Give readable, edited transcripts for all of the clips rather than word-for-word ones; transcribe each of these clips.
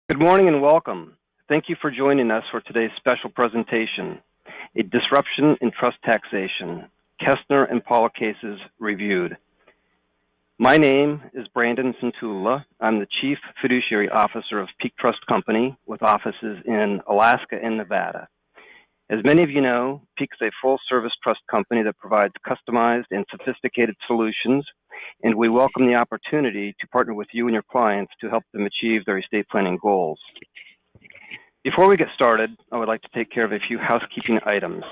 Good morning and welcome. Thank you for joining us for today's special presentation, A Disruption in Trust Taxation, Kaestner and Paula Cases Reviewed. My name is Brandon Centula. I'm the Chief Fiduciary Officer of Peak Trust Company with offices in Alaska and Nevada. As many of you know, Peak is a full-service trust company that provides customized and sophisticated solutions, and we welcome the opportunity to partner with you and your clients to help them achieve their estate planning goals. Before we get started, I would like to take care of a few housekeeping items.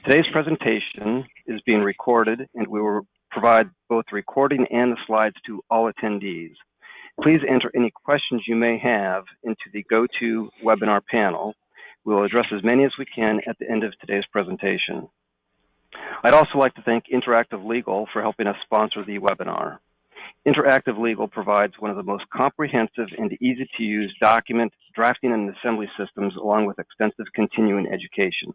Today's presentation is being recorded, and we will provide both the recording and the slides to all attendees. Please enter any questions you may have into the GoToWebinar panel. We will address as many as we can at the end of today's presentation. I'd also like to thank Interactive Legal for helping us sponsor the webinar. Interactive Legal provides one of the most comprehensive and easy-to-use document drafting and assembly systems, along with extensive continuing education.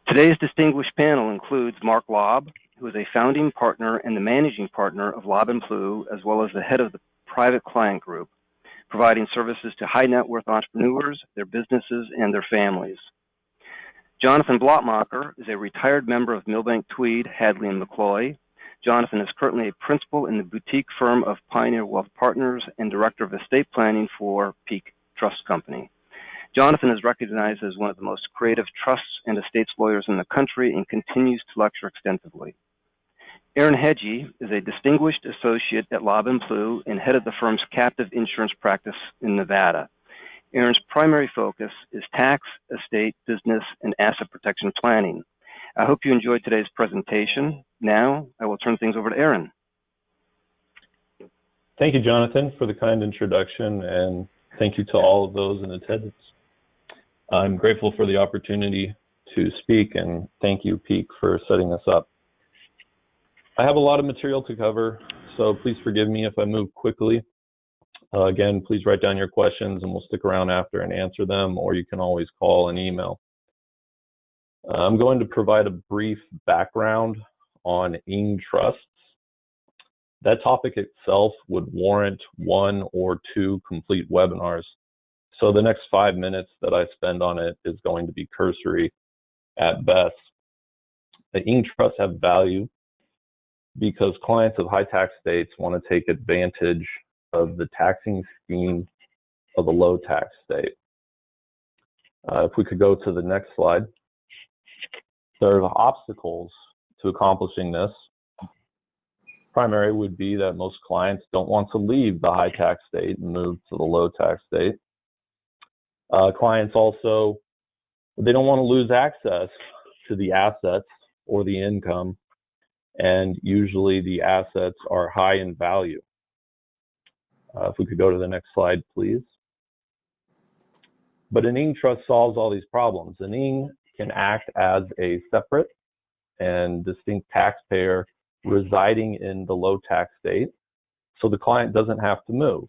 Today's distinguished panel includes Mark Lobb, who is a founding partner and the managing partner of Lobb & Plew, as well as the head of the Private Client Group, providing services to high-net-worth entrepreneurs, their businesses, and their families. Jonathan Blotmacher is a retired member of Milbank Tweed, Hadley & McCloy. Jonathan is currently a principal in the boutique firm of Pioneer Wealth Partners and director of estate planning for Peak Trust Company. Jonathan is recognized as one of the most creative trusts and estates lawyers in the country and continues to lecture extensively. Aaron Hedgie is a distinguished associate at Lobb & Plew and head of the firm's captive insurance practice in Nevada. Aaron's primary focus is tax, estate, business, and asset protection planning. I hope you enjoyed today's presentation. Now, I will turn things over to Aaron. Thank you, Jonathan, for the kind introduction, and thank you to all of those in attendance. I'm grateful for the opportunity to speak, and thank you, Peak, for setting us up. I have a lot of material to cover, so please forgive me if I move quickly. Again, please write down your questions and we'll stick around after and answer them, or you can always call and email. I'm going to provide a brief background on Ing trusts. That topic itself would warrant 1 or 2 complete webinars, so the next 5 minutes that I spend on it is going to be cursory at best. The Ing trusts have value because clients of high tax states want to take advantage of the taxing scheme of a low tax state. If we could go to the next slide. There are obstacles to accomplishing this. Primary would be that most clients don't want to leave the high tax state and move to the low tax state. Clients also, they don't want to lose access to the assets or the income, and usually the assets are high in value. If we could go to the next slide, please. But an Ing trust solves all these problems. An Ing can act as a separate and distinct taxpayer residing in the low tax state, so the client doesn't have to move.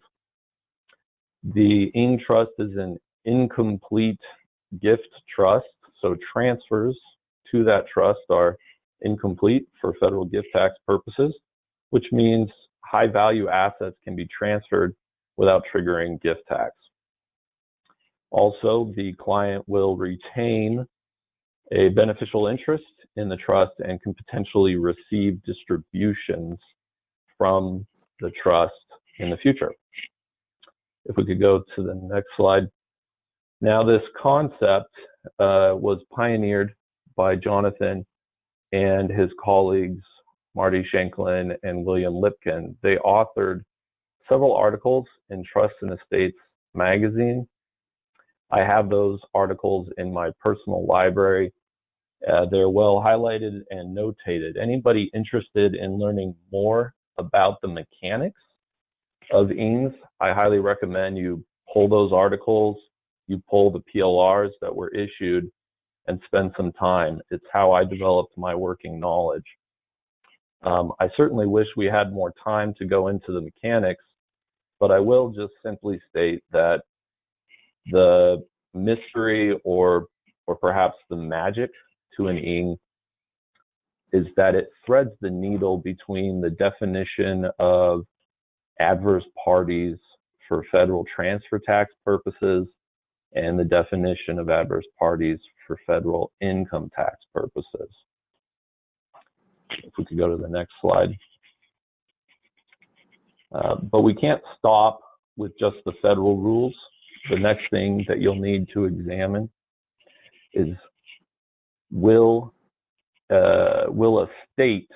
The Ing trust is an incomplete gift trust, so transfers to that trust are incomplete for federal gift tax purposes, which means high value assets can be transferred without triggering gift tax. Also, the client will retain a beneficial interest in the trust and can potentially receive distributions from the trust in the future. If we could go to the next slide. Now, this concept was pioneered by Jonathan and his colleagues, Marty Shanklin and William Lipkin. They authored several articles in Trust and Estates magazine. I have those articles in my personal library. They're well highlighted and notated. Anybody interested in learning more about the mechanics of Ings, I highly recommend you pull those articles, you pull the PLRs that were issued, and spend some time. It's how I developed my working knowledge. I certainly wish we had more time to go into the mechanics, but I will just simply state that the mystery or perhaps the magic to an Ing is that it threads the needle between the definition of adverse parties for federal transfer tax purposes and the definition of adverse parties for federal income tax purposes. If we could go to the next slide. But we can't stop with just the federal rules. The next thing that you'll need to examine is will a state,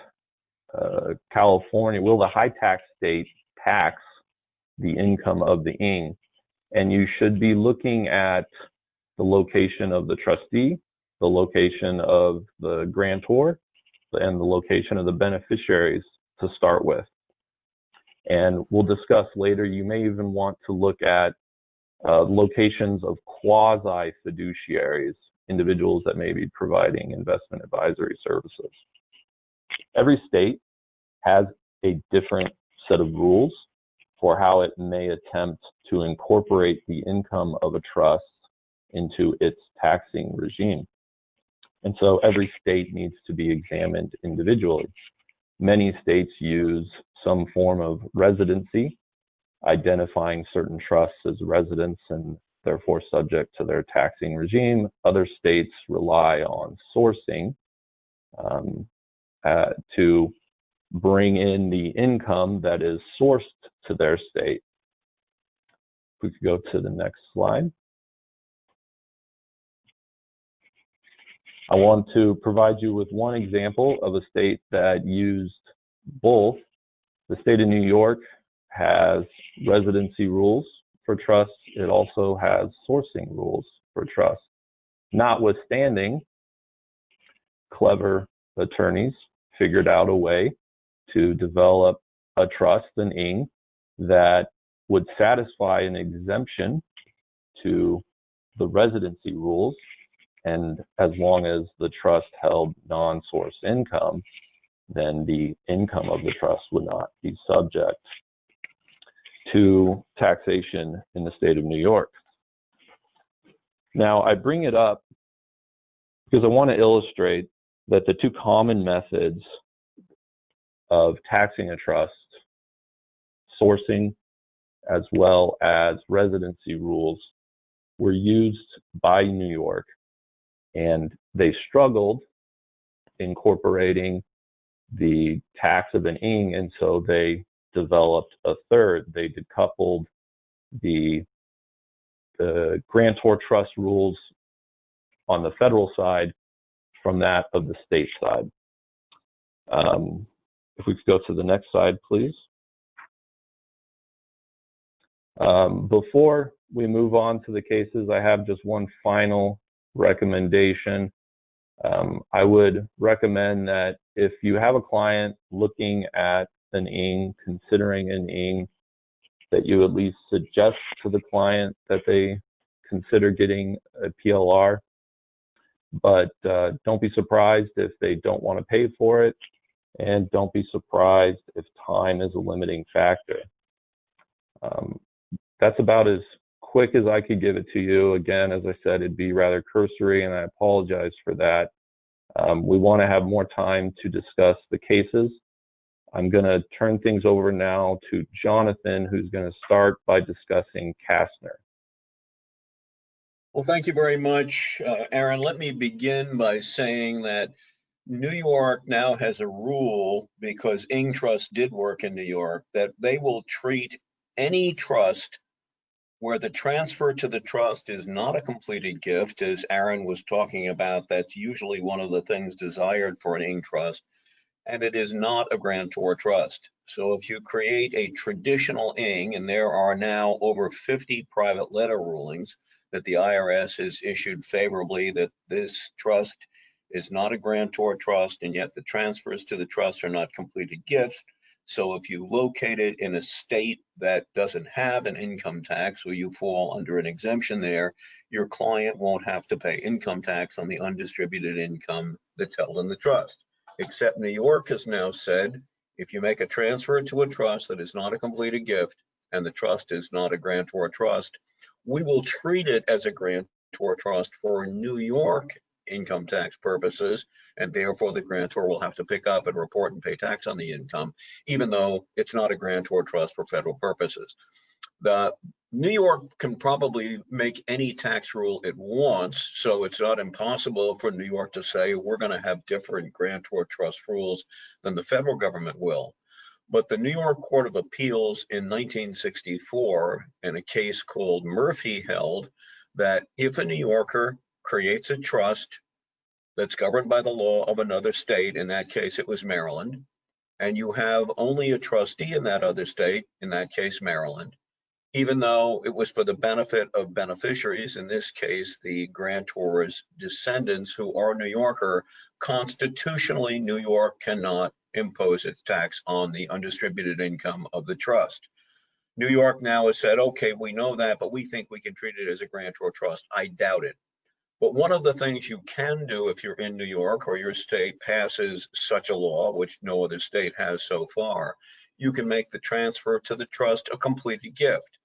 California, will the high tax state tax the income of the ING? And you should be looking at the location of the trustee, the location of the grantor, and the location of the beneficiaries to start with. And we'll discuss later, you may even want to look at locations of quasi-fiduciaries, individuals that may be providing investment advisory services. Every state has a different set of rules for how it may attempt to incorporate the income of a trust into its taxing regime. And so every state needs to be examined individually. Many states use some form of residency, identifying certain trusts as residents and therefore subject to their taxing regime. Other states rely on sourcing to bring in the income that is sourced to their state. If we could go to the next slide. I want to provide you with one example of a state that used both. The state of New York has residency rules for trusts. It also has sourcing rules for trusts. Notwithstanding, clever attorneys figured out a way to develop a trust, an ING, that would satisfy an exemption to the residency rules. And as long as the trust held non-source income, then the income of the trust would not be subject to taxation in the state of New York. Now, I bring it up because I want to illustrate that the two common methods of taxing a trust, sourcing as well as residency rules, were used by New York, and they struggled incorporating the tax of an ING, and so they developed a third. They decoupled the grantor trust rules on the federal side from that of the state side. If we could go to the next slide, please. Before we move on to the cases, I have just one final recommendation. I would recommend that if you have a client looking at an ING, considering an ING, that you at least suggest to the client that they consider getting a PLR, but don't be surprised if they don't want to pay for it, and don't be surprised if time is a limiting factor. That's about as quick as I could give it to you. Again, as I said, it'd be rather cursory, and I apologize for that. We want to have more time to discuss the cases. I'm going to turn things over now to Jonathan, who's going to start by discussing Kaestner. Well, thank you very much, Aaron. Let me begin by saying that New York now has a rule, because ING Trust did work in New York, that they will treat any trust where the transfer to the trust is not a completed gift, as Aaron was talking about. That's usually one of the things desired for an ING trust, and it is not a grantor trust. So if you create a traditional ING, and there are now over 50 private letter rulings that the IRS has issued favorably that this trust is not a grantor trust, and yet the transfers to the trust are not completed gifts. So if you locate it in a state that doesn't have an income tax, or you fall under an exemption there, your client won't have to pay income tax on the undistributed income that's held in the trust. Except New York has now said, if you make a transfer to a trust that is not a completed gift, and the trust is not a grantor trust, we will treat it as a grantor trust for New York income tax purposes, and therefore the grantor will have to pick up and report and pay tax on the income, even though it's not a grantor trust for federal purposes. The New York can probably make any tax rule it wants, so it's not impossible for New York to say we're going to have different grantor trust rules than the federal government will. But the New York Court of Appeals in 1964, in a case called Murphy, held that if a New Yorker creates a trust that's governed by the law of another state, in that case it was Maryland, and you have only a trustee in that other state, in that case Maryland, even though it was for the benefit of beneficiaries, in this case, the grantor's descendants who are New Yorker, constitutionally, New York cannot impose its tax on the undistributed income of the trust. New York now has said, okay, we know that, but we think we can treat it as a grantor trust. I doubt it. But one of the things you can do if you're in New York or your state passes such a law, which no other state has so far, you can make the transfer to the trust a completed gift.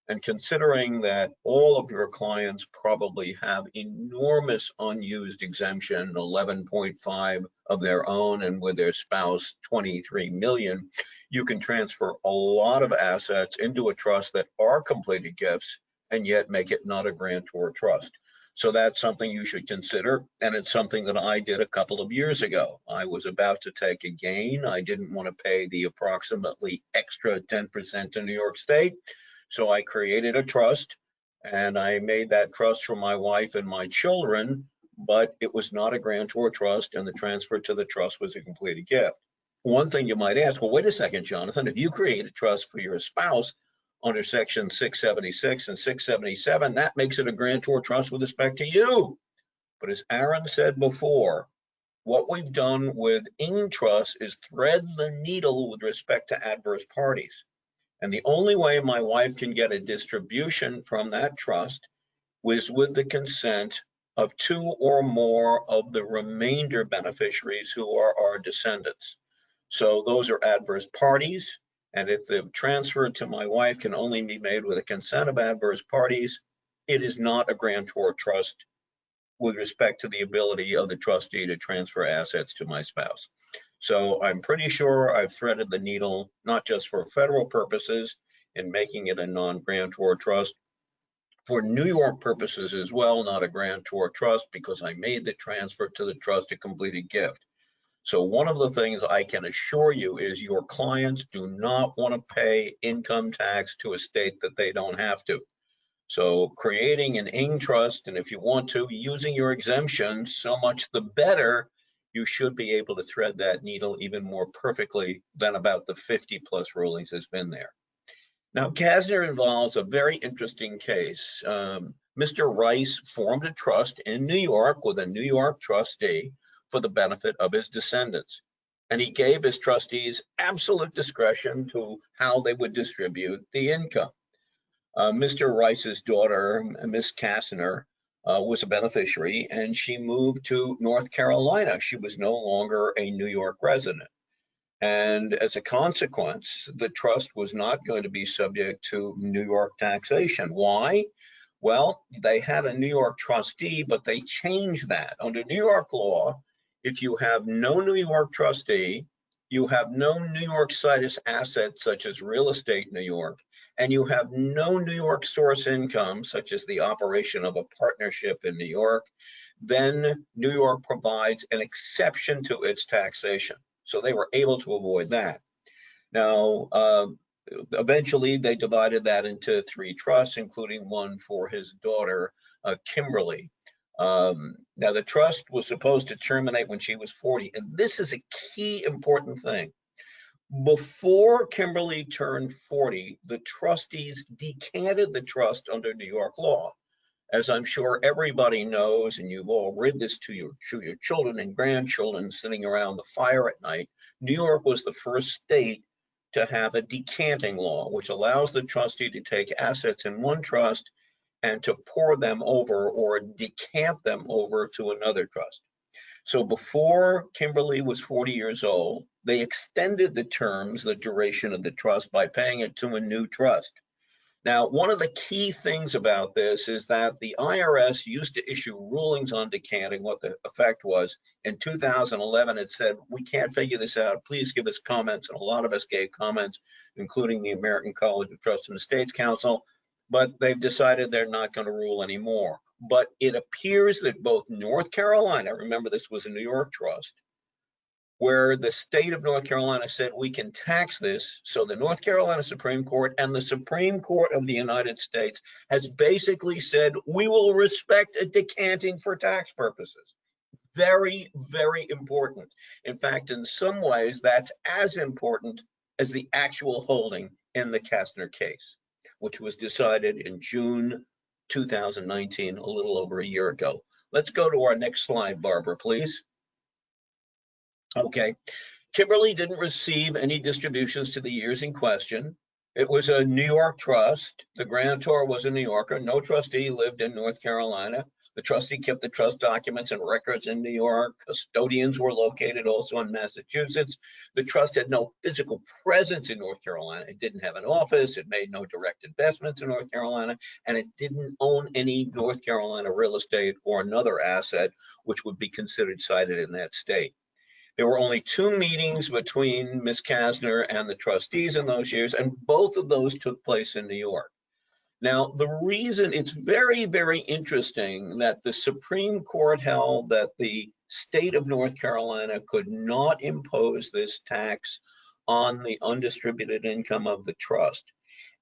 And considering that all of your clients probably have enormous unused exemption, 11.5 of their own, and with their spouse, 23 million, you can transfer a lot of assets into a trust that are completed gifts and yet make it not a grantor trust. So that's something you should consider, and it's something that I did a couple of years ago. I was about to take a gain. I didn't want to pay the approximately extra 10% to New York State. So I created a trust, and I made that trust for my wife and my children, but it was not a grantor trust, and the transfer to the trust was a completed gift. One thing you might ask, well, wait a second, Jonathan, if you create a trust for your spouse under section 676 and 677, that makes it a grantor trust with respect to you. But as Aaron said before, what we've done with Ing Trust is thread the needle with respect to adverse parties. And the only way my wife can get a distribution from that trust was with the consent of 2 or more of the remainder beneficiaries who are our descendants. So those are adverse parties. And if the transfer to my wife can only be made with the consent of adverse parties, it is not a grantor trust with respect to the ability of the trustee to transfer assets to my spouse. So I'm pretty sure I've threaded the needle, not just for federal purposes in making it a non-grantor trust, for New York purposes as well, not a grantor trust, because I made the transfer to the trust a completed gift. So one of the things I can assure you is your clients do not want to pay income tax to a state that they don't have to. So creating an Ing trust, and if you want to, using your exemption, so much the better. You should be able to thread that needle even more perfectly than about the 50 plus rulings has been there. Now, Kaestner involves a very interesting case. Mr. Rice formed a trust in New York with a New York trustee for the benefit of his descendants. And he gave his trustees absolute discretion to how they would distribute the income. Mr. Rice's daughter, Miss Kaestner, was a beneficiary, and she moved to North Carolina. She was no longer a New York resident. And as a consequence, the trust was not going to be subject to New York taxation. Why? Well, they had a New York trustee, but they changed that. Under New York law, if you have no New York trustee, you have no New York situs assets such as real estate in New York, and you have no New York source income, such as the operation of a partnership in New York, then New York provides an exception to its taxation. So they were able to avoid that. Now, eventually they divided that into 3 trusts, including one for his daughter, Kimberly. Now, the trust was supposed to terminate when she was 40, and this is a key important thing. Before Kimberly turned 40, the trustees decanted the trust under New York law. As I'm sure everybody knows, and you've all read this to your children and grandchildren sitting around the fire at night, New York was the first state to have a decanting law, which allows the trustee to take assets in one trust and to pour them over or decant them over to another trust. So before Kimberly was 40 years old, they extended the terms, the duration of the trust by paying it to a new trust. Now, one of the key things about this is that the IRS used to issue rulings on decanting. What the effect was, in 2011, it said, we can't figure this out. Please give us comments. And a lot of us gave comments, including the American College of Trust and Estates Council, but they've decided they're not going to rule anymore. But it appears that both North Carolina, remember this was a New York trust, where the state of North Carolina said we can tax this. So the North Carolina Supreme Court and the Supreme Court of the United States has basically said we will respect a decanting for tax purposes. Very, very important. In fact, in some ways, that's as important as the actual holding in the Kaestner case, which was decided in June 2019, a little over a year ago. Let's go to our next slide, Barbara, please. Okay, Kimberly didn't receive any distributions to the years in question. It was a New York trust. The grantor was a New Yorker. No trustee lived in North Carolina. The trustee kept the trust documents and records in New York. Custodians were located also in Massachusetts. The trust had no physical presence in North Carolina. It didn't have an office. It made no direct investments in North Carolina, and it didn't own any North Carolina real estate or another asset which would be considered cited in that state. There were only 2 meetings between Ms. Kaestner and the trustees in those years, and both of those took place in New York. Now, the reason it's very, very interesting that the Supreme Court held that the state of North Carolina could not impose this tax on the undistributed income of the trust.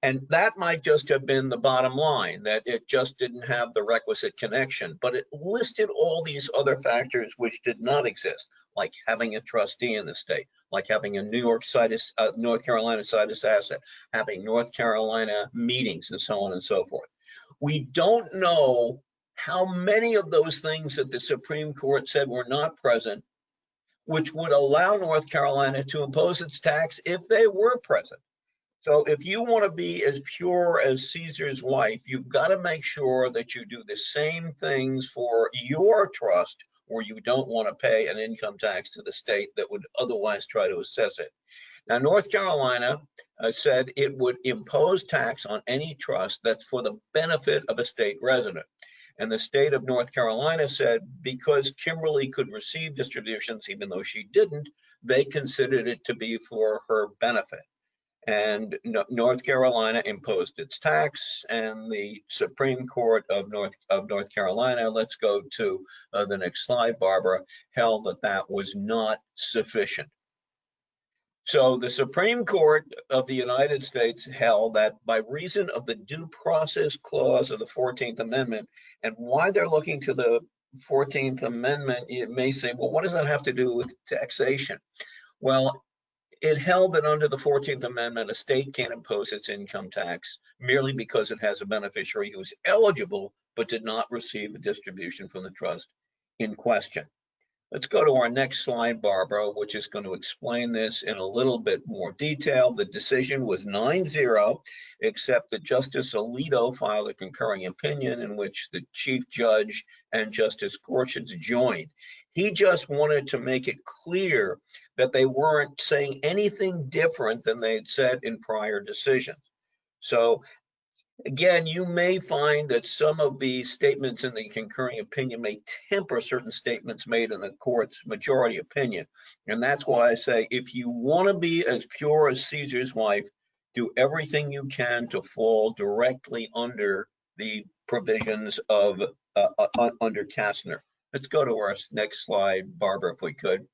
And that might just have been the bottom line, that it just didn't have the requisite connection, but it listed all these other factors which did not exist, like having a trustee in the state, like having a North Carolina situs asset, having North Carolina meetings, and so on and so forth. We don't know how many of those things that the Supreme Court said were not present, which would allow North Carolina to impose its tax if they were present. So if you want to be as pure as Caesar's wife, you've got to make sure that you do the same things for your trust, or you don't want to pay an income tax to the state that would otherwise try to assess it. Now, North Carolina said it would impose tax on any trust that's for the benefit of a state resident. And the state of North Carolina said because Kimberly could receive distributions, even though she didn't, they considered it to be for her benefit. And North Carolina imposed its tax, and the Supreme Court of North Carolina, let's go to the next slide, Barbara, held that that was not sufficient. So the Supreme Court of the United States held that by reason of the due process clause of the 14th Amendment, and why they're looking to the 14th Amendment, you may say, well, what does that have to do with taxation? Well, it held that under the 14th Amendment, a state can't impose its income tax merely because it has a beneficiary who is eligible but did not receive a distribution from the trust in question. Let's go to our next slide, Barbara, which is going to explain this in a little bit more detail. The decision was 9-0, except that Justice Alito filed a concurring opinion in which the Chief Judge and Justice Gorsuch joined. He just wanted to make it clear that they weren't saying anything different than they had said in prior decisions. So again, you may find that some of the statements in the concurring opinion may temper certain statements made in the court's majority opinion. And that's why I say, if you want to be as pure as Caesar's wife, do everything you can to fall directly under the provisions of under Kaestner. Let's go to our next slide, Barbara, if we could.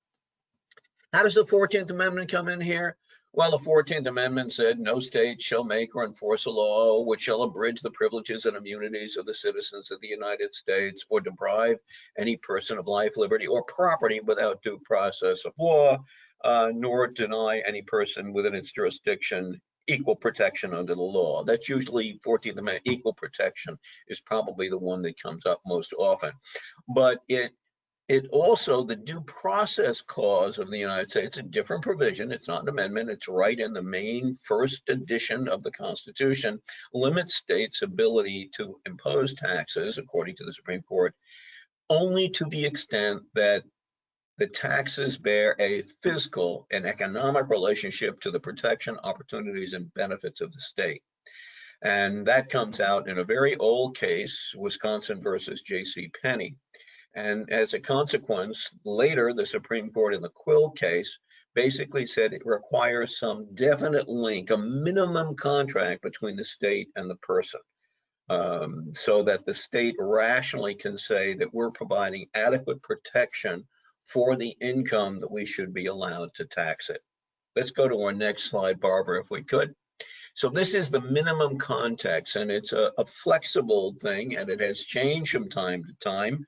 How does the 14th Amendment come in here? Well, the 14th Amendment said no state shall make or enforce a law which shall abridge the privileges and immunities of the citizens of the United States or deprive any person of life, liberty, or property without due process of law, nor deny any person within its jurisdiction equal protection under the law. That's usually 14th Amendment. Equal protection is probably the one that comes up most often. But it also, the due process clause of the United States, a different provision, it's not an amendment, it's right in the main first edition of the Constitution, limits states' ability to impose taxes, according to the Supreme Court, only to the extent that the taxes bear a fiscal and economic relationship to the protection, opportunities, and benefits of the state. And that comes out in a very old case, Wisconsin versus J.C. Penney. And as a consequence, later, the Supreme Court in the Quill case basically said it requires some definite link, a minimum contract between the state and the person, so that the state rationally can say that we're providing adequate protection for the income that we should be allowed to tax it. Let's go to our next slide, Barbara, if we could. So this is the minimum context, and it's a flexible thing, and it has changed from time to time.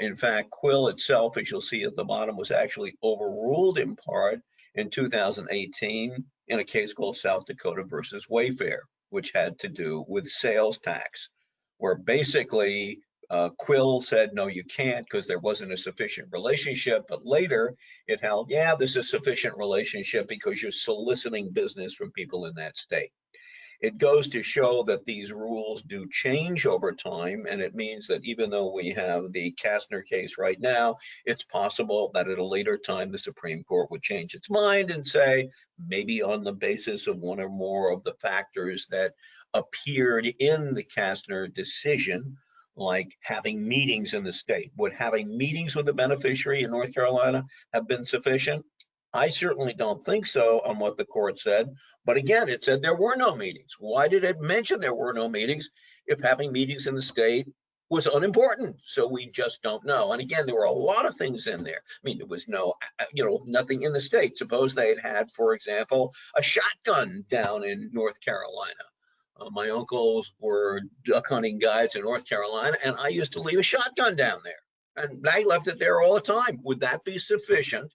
In fact, Quill itself, as you'll see at the bottom, was actually overruled in part in 2018 in a case called South Dakota versus Wayfair, which had to do with sales tax, where basically Quill said, no, you can't because there wasn't a sufficient relationship. But later it held, yeah, this is a sufficient relationship because you're soliciting business from people in that state. It goes to show that these rules do change over time, and it means that even though we have the Kaestner case right now, it's possible that at a later time the Supreme Court would change its mind and say, maybe on the basis of one or more of the factors that appeared in the Kaestner decision, like having meetings in the state. Would having meetings with the beneficiary in North Carolina have been sufficient? I certainly don't think so on what the court said. But again, it said there were no meetings. Why did it mention there were no meetings if having meetings in the state was unimportant? So we just don't know. And again, there were a lot of things in there. I mean, there was no, nothing in the state. Suppose they had, for example, a shotgun down in North Carolina. My uncles were duck hunting guides in North Carolina, and I used to leave a shotgun down there. And I left it there all the time. Would that be sufficient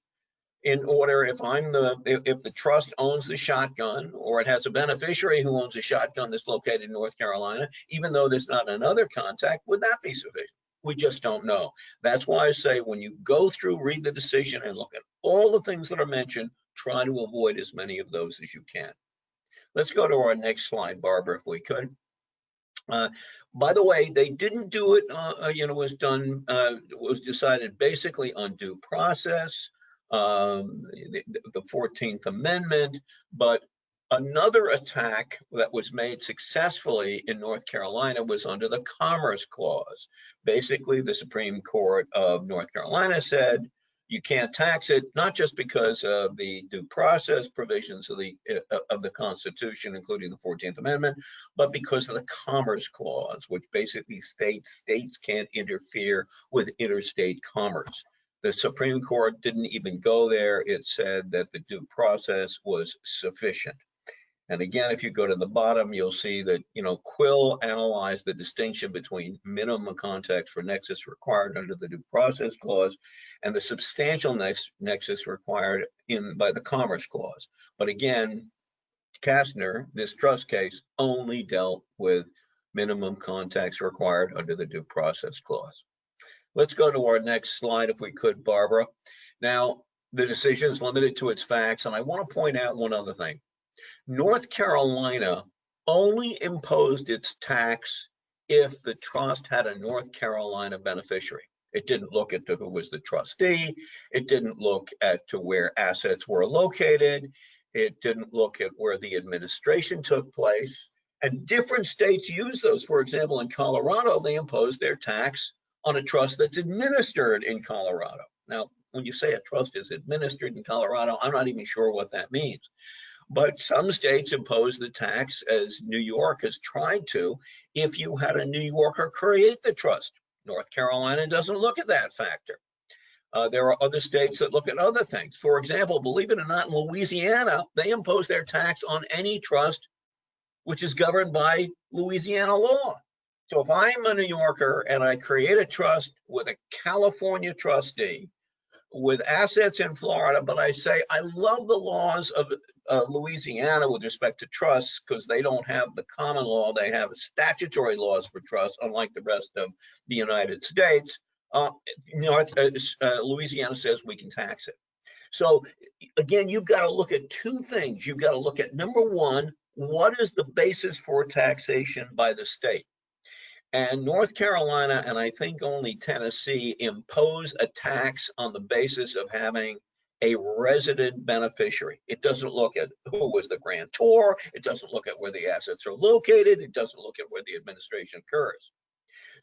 in order, if the trust owns the shotgun, or it has a beneficiary who owns a shotgun that's located in North Carolina, even though there's not another contact, would that be sufficient? We just don't know. That's why I say when you go through, read the decision and look at all the things that are mentioned, try to avoid as many of those as you can. Let's go to our next slide, Barbara, if we could. By the way, they didn't do it, was decided basically on due process. The 14th Amendment, but another attack that was made successfully in North Carolina was under the Commerce Clause. Basically, the Supreme Court of North Carolina said you can't tax it, not just because of the due process provisions of the Constitution, including the 14th Amendment, but because of the Commerce Clause, which basically states states can't interfere with interstate commerce. The Supreme Court didn't even go there. It said that the due process was sufficient. And again, if you go to the bottom, you'll see that, Quill analyzed the distinction between minimum context for nexus required under the due process clause and the substantial nexus required by the Commerce Clause. But again, Kaestner, this trust case, only dealt with minimum context required under the due process clause. Let's go to our next slide, if we could, Barbara. Now, the decision is limited to its facts, and I want to point out one other thing. North Carolina only imposed its tax if the trust had a North Carolina beneficiary. It didn't look at who was the trustee. It didn't look at to where assets were located. It didn't look at where the administration took place. And different states use those. For example, in Colorado, they imposed their tax on a trust that's administered in Colorado. Now, when you say a trust is administered in Colorado, I'm not even sure what that means. But some states impose the tax, as New York has tried to, if you had a New Yorker create the trust. North Carolina doesn't look at that factor. There are other states that look at other things. For example, believe it or not, in Louisiana, they impose their tax on any trust which is governed by Louisiana law. So if I'm a New Yorker and I create a trust with a California trustee with assets in Florida, but I say I love the laws of Louisiana with respect to trusts because they don't have the common law, they have statutory laws for trusts, unlike the rest of the United States. Louisiana says we can tax it. So again, you've got to look at two things. You've got to look at, number one, what is the basis for taxation by the state? And North Carolina, and I think only Tennessee, impose a tax on the basis of having a resident beneficiary. It doesn't look at who was the grantor. It doesn't look at where the assets are located. It doesn't look at where the administration occurs.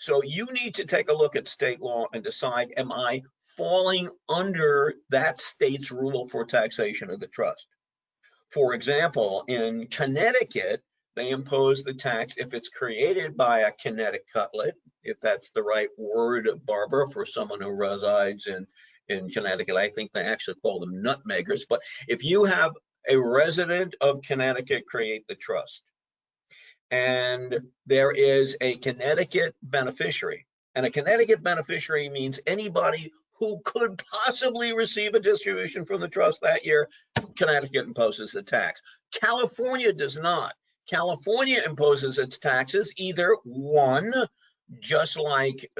So you need to take a look at state law and decide, am I falling under that state's rule for taxation of the trust? For example, in Connecticut, they impose the tax if it's created by a kinetic cutlet, if that's the right word, Barbara, for someone who resides in Connecticut. I think they actually call them nutmeggers. But if you have a resident of Connecticut create the trust, and there is a Connecticut beneficiary, and a Connecticut beneficiary means anybody who could possibly receive a distribution from the trust that year, Connecticut imposes the tax. California does not. California imposes its taxes either one, just like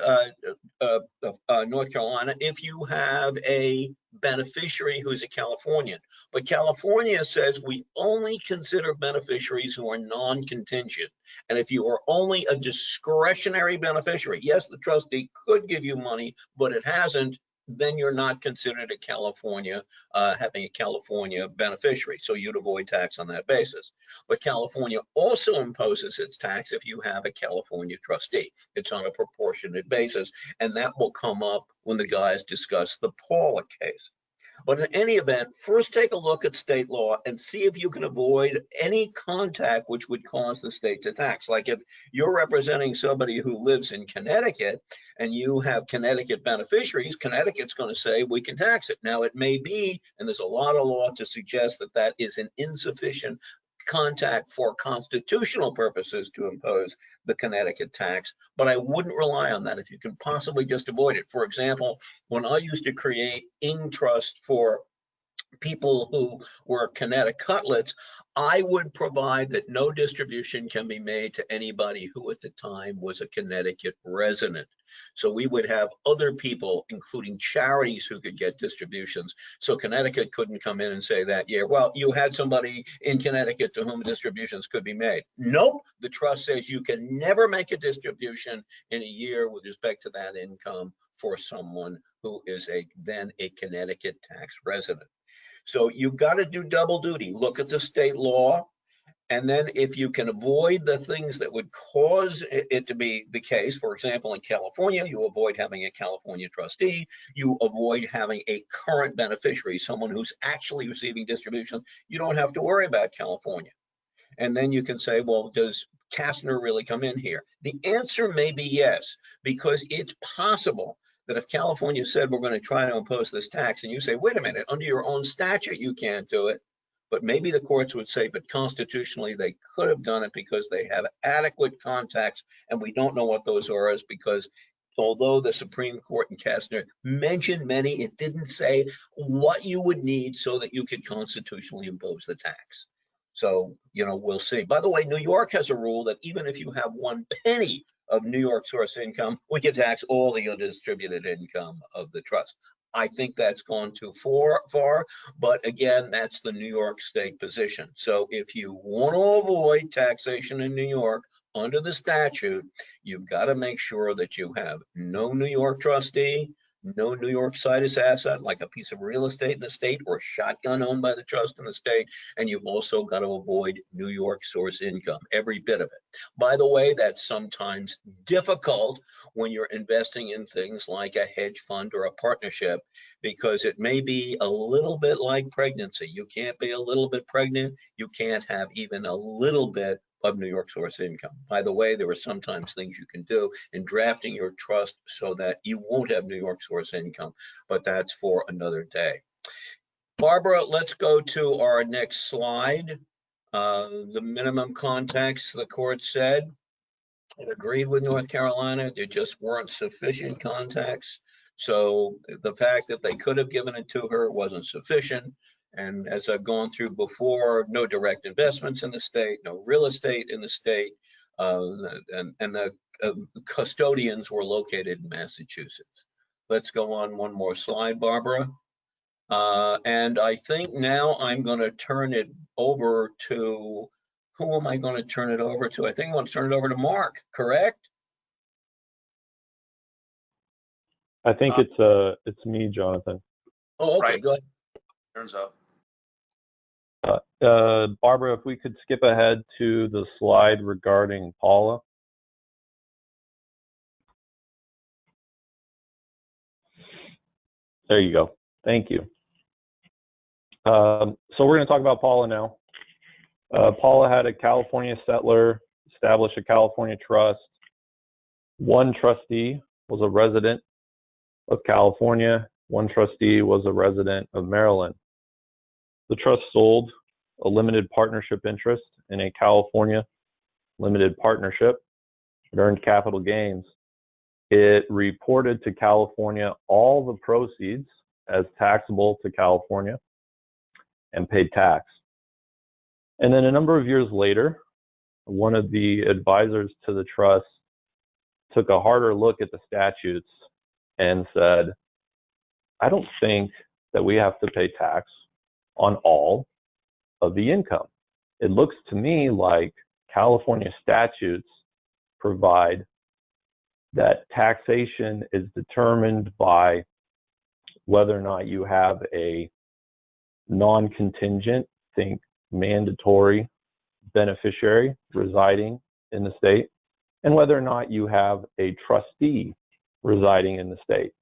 North Carolina, if you have a beneficiary who's a Californian. But California says we only consider beneficiaries who are non-contingent. And if you are only a discretionary beneficiary, yes, the trustee could give you money, but it hasn't, then you're not considered a California, having a California beneficiary. So you'd avoid tax on that basis. But California also imposes its tax if you have a California trustee. It's on a proportionate basis, and that will come up when the guys discuss the Paula case. But in any event, first take a look at state law and see if you can avoid any contact which would cause the state to tax. Like if you're representing somebody who lives in Connecticut and you have Connecticut beneficiaries, Connecticut's going to say we can tax it. Now it may be, and there's a lot of law to suggest that that is an insufficient contact for constitutional purposes to impose the Connecticut tax, but I wouldn't rely on that if you can possibly just avoid it. For example, when I used to create Ing Trust for people who were Connecticut cutlets, I would provide that no distribution can be made to anybody who at the time was a Connecticut resident. So we would have other people, including charities, who could get distributions. So Connecticut couldn't come in and say that year, well, you had somebody in Connecticut to whom distributions could be made. Nope, the trust says you can never make a distribution in a year with respect to that income for someone who is then a Connecticut tax resident. So you've got to do double duty. Look at the state law. And then if you can avoid the things that would cause it to be the case, for example, in California, you avoid having a California trustee, you avoid having a current beneficiary, someone who's actually receiving distributions, you don't have to worry about California. And then you can say, well, does Kaestner really come in here? The answer may be yes, because it's possible that if California said we're going to try to impose this tax, and you say, wait a minute, under your own statute, you can't do it. But maybe the courts would say, but constitutionally, they could have done it because they have adequate contacts, and we don't know what those are, because although the Supreme Court in Kaestner mentioned many, it didn't say what you would need so that you could constitutionally impose the tax. So, we'll see. By the way, New York has a rule that even if you have 1 penny of New York source income, we can tax all the undistributed income of the trust. I think that's gone too far, but again, that's the New York State position. So if you want to avoid taxation in New York under the statute, you've got to make sure that you have no New York trustee, no New York situs asset, like a piece of real estate in the state or a shotgun owned by the trust in the state. And you've also got to avoid New York source income, every bit of it. By the way, that's sometimes difficult when you're investing in things like a hedge fund or a partnership, because it may be a little bit like pregnancy. You can't be a little bit pregnant. You can't have even a little bit of New York source income. By the way, there are sometimes things you can do in drafting your trust so that you won't have New York source income, but that's for another day. Barbara, let's go to our next slide. The minimum contacts, the court said, it agreed with North Carolina. There just weren't sufficient contacts. So the fact that they could have given it to her wasn't sufficient. And as I've gone through before, no direct investments in the state, no real estate in the state, and the custodians were located in Massachusetts. Let's go on one more slide, Barbara. And I think now I'm going to turn it over to, who am I going to turn it over to? I think I want to turn it over to Mark, correct? I think it's me, Jonathan. Oh, okay, Right. go ahead. Turns up. Barbara, if we could skip ahead to the slide regarding Paula. There you go. Thank you. So we're going to talk about Paula now. Paula had a California settler establish a California trust. One trustee was a resident of California. One trustee was a resident of Maryland. The trust sold a limited partnership interest in a California limited partnership. It earned capital gains. It reported to California all the proceeds as taxable to California and paid tax. And then a number of years later, one of the advisors to the trust took a harder look at the statutes and said, I don't think that we have to pay tax on all of the income. It looks to me like California statutes provide that taxation is determined by whether or not you have a non-contingent, think mandatory beneficiary residing in the state, and whether or not you have a trustee residing in the state.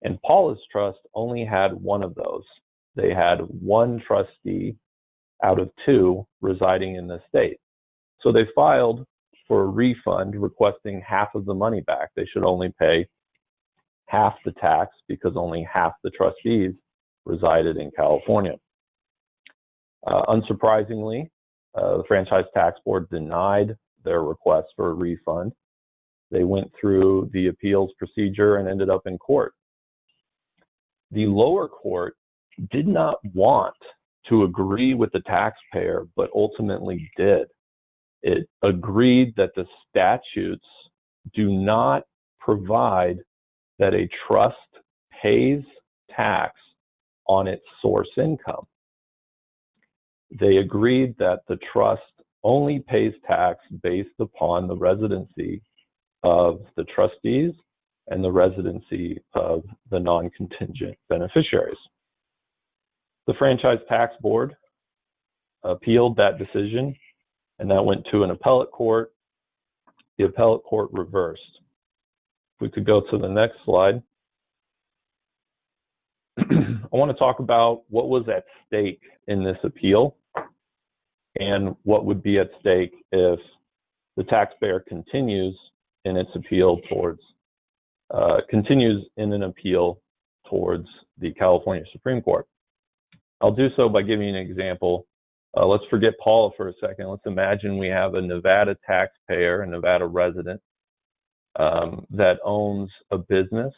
And Paula's trust only had one of those. They had one trustee out of two residing in the state. So they filed for a refund requesting half of the money back. They should only pay half the tax because only half the trustees resided in California. Unsurprisingly, the Franchise Tax Board denied their request for a refund. They went through the appeals procedure and ended up in court. The lower court did not want to agree with the taxpayer, but ultimately did. It agreed that the statutes do not provide that a trust pays tax on its source income. They agreed that the trust only pays tax based upon the residency of the trustees and the residency of the non-contingent beneficiaries. The Franchise Tax Board appealed that decision, and that went to an appellate court. The appellate court reversed. If we could go to the next slide. I want to talk about what was at stake in this appeal and what would be at stake if the taxpayer continues in its appeal towards, continues in an appeal towards the California Supreme Court. I'll do so by giving you an example. Let's forget Paula for a second. Let's imagine we have a Nevada taxpayer, a Nevada resident, that owns a business.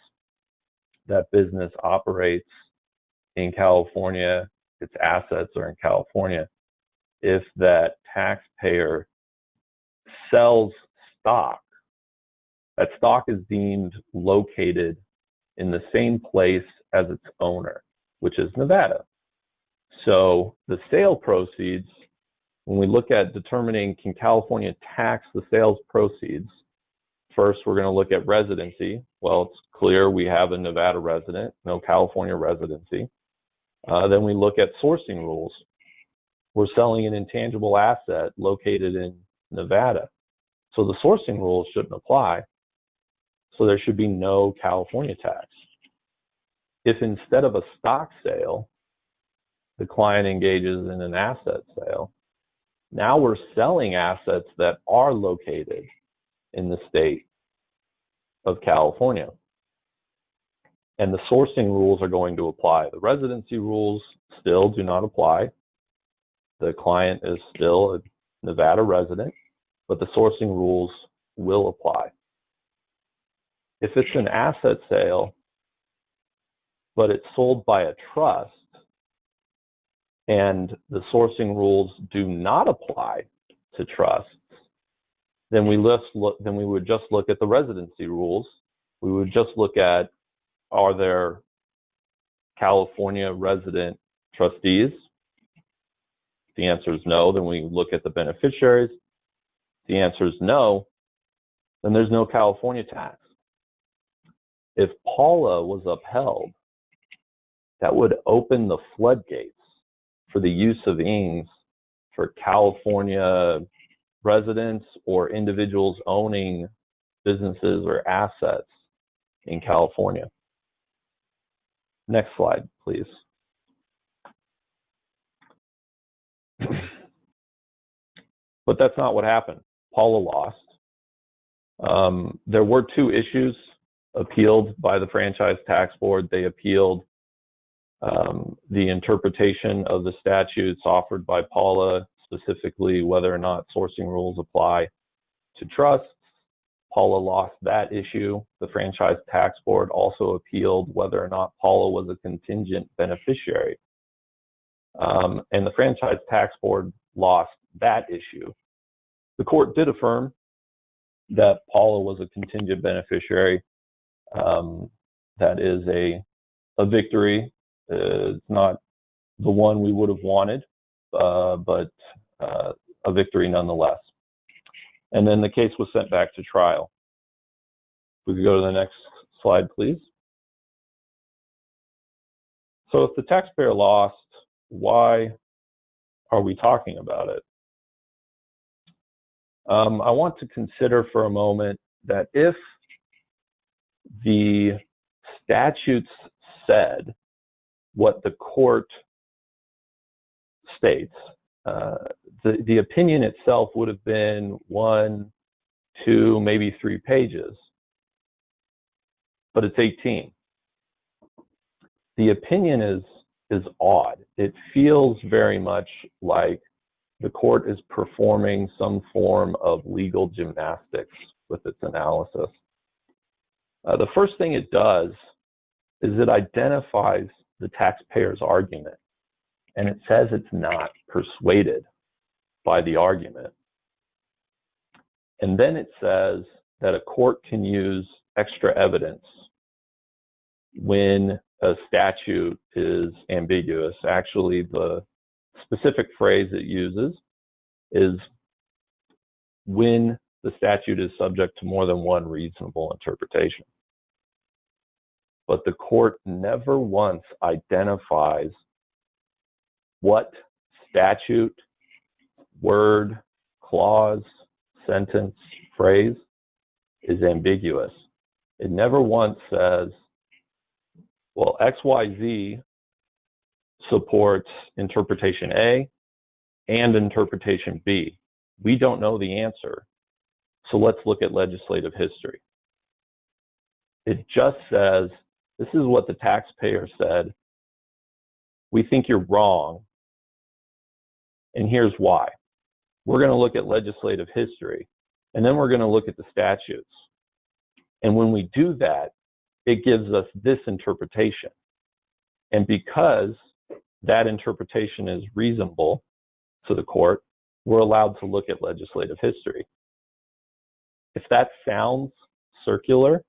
That business operates in California. Its assets are in California. If that taxpayer sells stock, that stock is deemed located in the same place as its owner, which is Nevada. So the sale proceeds, when we look at determining can California tax the sales proceeds, first we're going to look at residency. Well, it's clear we have a Nevada resident, no California residency. Then we look at sourcing rules. We're selling an intangible asset located in Nevada. So the sourcing rules shouldn't apply. So there should be no California tax. If instead of a stock sale, the client engages in an asset sale, now we're selling assets that are located in the state of California. And the sourcing rules are going to apply. The residency rules still do not apply. The client is still a Nevada resident, but the sourcing rules will apply. If it's an asset sale, but it's sold by a trust, and the sourcing rules do not apply to trusts, then we would just look at the residency rules. We would just look at, are there California resident trustees? If the answer is no, then we look at the beneficiaries. If the answer is no, then there's no California tax. If Paula was upheld, that would open the floodgates for the use of ings for California residents or individuals owning businesses or assets in California. Next slide, please. But that's not what happened. Paula lost. There were two issues appealed by the Franchise Tax Board. They appealed the interpretation of the statutes offered by Paula, specifically whether or not sourcing rules apply to trusts. Paula lost that issue. The Franchise Tax Board also appealed whether or not Paula was a contingent beneficiary. And the Franchise Tax Board lost that issue. The court did affirm that Paula was a contingent beneficiary. That is a victory. It's not the one we would have wanted, but a victory nonetheless. And then the case was sent back to trial. We could go to the next slide, please. So if the taxpayer lost, why are we talking about it? I want to consider for a moment that if the statutes said what the court states, the opinion itself would have been 1, 2, maybe 3 pages, but it's 18. The opinion is odd. It feels very much like the court is performing some form of legal gymnastics with its analysis. The first thing it does is it identifies the taxpayer's argument, and it says it's not persuaded by the argument. And then it says that a court can use extra evidence when a statute is ambiguous. Actually, the specific phrase it uses is when the statute is subject to more than one reasonable interpretation. But the court never once identifies what statute, word, clause, sentence, phrase is ambiguous. It never once says, well, XYZ supports interpretation A and interpretation B. We don't know the answer, so let's look at legislative history. It just says, this is what the taxpayer said. We think you're wrong, and here's why. We're going to look at legislative history, and then we're going to look at the statutes. And when we do that, it gives us this interpretation. And because that interpretation is reasonable to the court, we're allowed to look at legislative history. If that sounds circular,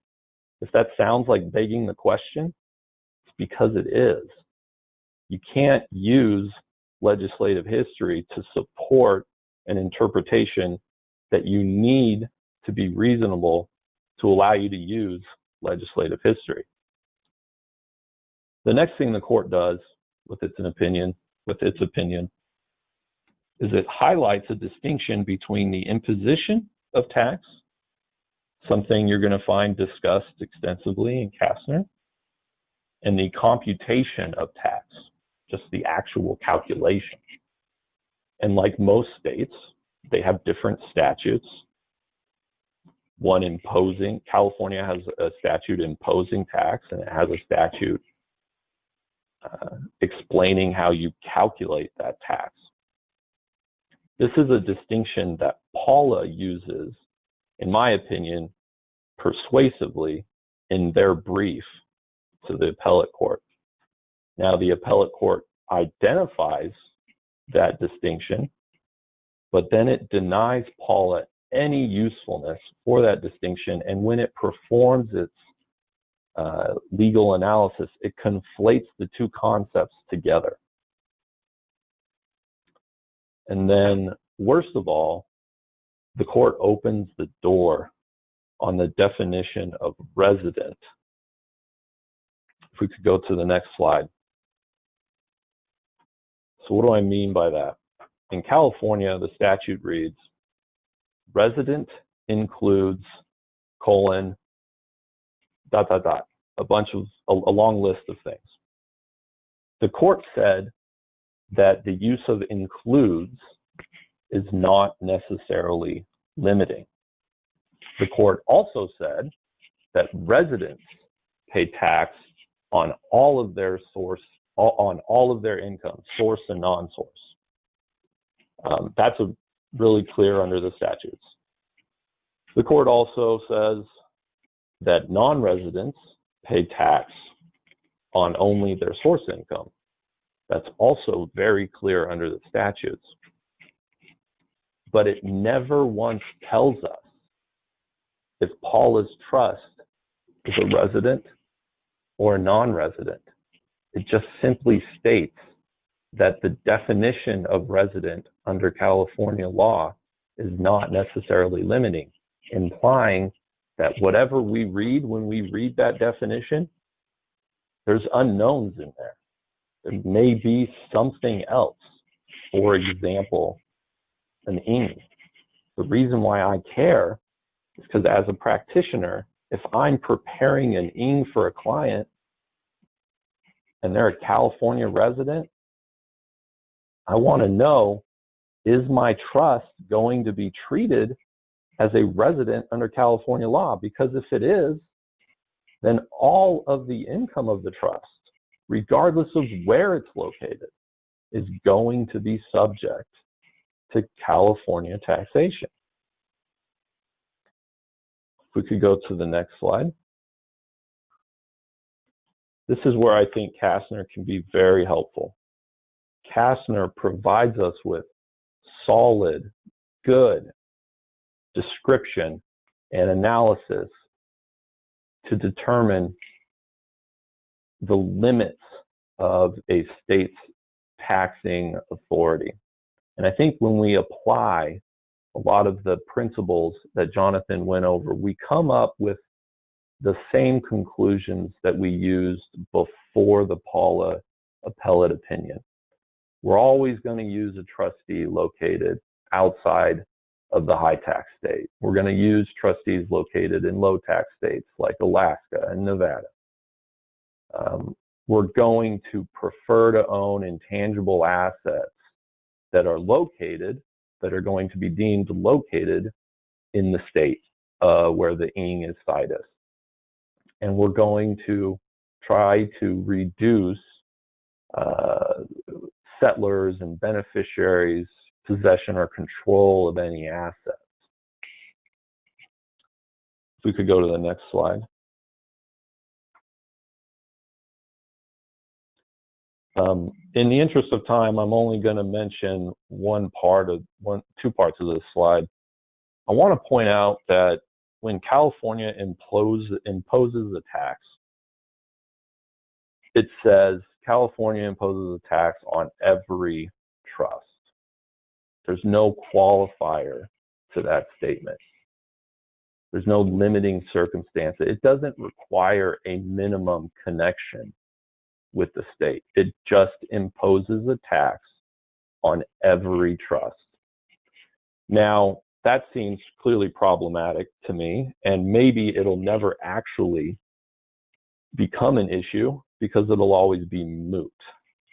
if that sounds like begging the question, it's because it is. You can't use legislative history to support an interpretation that you need to be reasonable to allow you to use legislative history. The next thing the court does with its opinion is it highlights a distinction between the imposition of tax, something you're going to find discussed extensively in Kaestner, and the computation of tax, just the actual calculation. And like most states, they have different statutes. One imposing, California has a statute imposing tax, and it has a statute explaining how you calculate that tax. This is a distinction that Paula uses, in my opinion, persuasively in their brief to the appellate court. Now, the appellate court identifies that distinction, but then it denies Paula any usefulness for that distinction, and when it performs its legal analysis, it conflates the two concepts together. And then, worst of all, the court opens the door on the definition of resident. If we could go to the next slide. So what do I mean by that? In California, the statute reads, resident includes colon, ... a long list of things. The court said that the use of includes is not necessarily limiting. The court also said that residents pay tax on all of their income, source and non-source. That's really clear under the statutes. The court also says that non-residents pay tax on only their source income. That's also very clear under the statutes. But it never once tells us if Paula's trust is a resident or a non-resident. It just simply states that the definition of resident under California law is not necessarily limiting, implying that whatever we read when we read that definition, there's unknowns in there. There may be something else. For example, an ing. The reason why I care is because as a practitioner, if I'm preparing an ing for a client and they're a California resident, I want to know, is my trust going to be treated as a resident under California law? Because if it is, then all of the income of the trust, regardless of where it's located, is going to be subject to California taxation. If we could go to the next slide. This is where I think Kaestner can be very helpful. Kaestner provides us with solid, good description and analysis to determine the limits of a state's taxing authority. And I think when we apply a lot of the principles that Jonathan went over, we come up with the same conclusions that we used before the Paula appellate opinion. We're always going to use a trustee located outside of the high tax state. We're going to use trustees located in low tax states like Alaska and Nevada. We're going to prefer to own intangible assets that are located, that are going to be deemed located in the state where the ing is situs. And we're going to try to reduce settlers and beneficiaries' possession or control of any assets. If we could go to the next slide. In the interest of time, I'm only going to mention two parts of this slide. I want to point out that when California imposes a tax, it says California imposes a tax on every trust. There's no qualifier to that statement. There's no limiting circumstance. It doesn't require a minimum connection with the state. It just imposes a tax on every trust. Now, that seems clearly problematic to me, and maybe it'll never actually become an issue because it'll always be moot.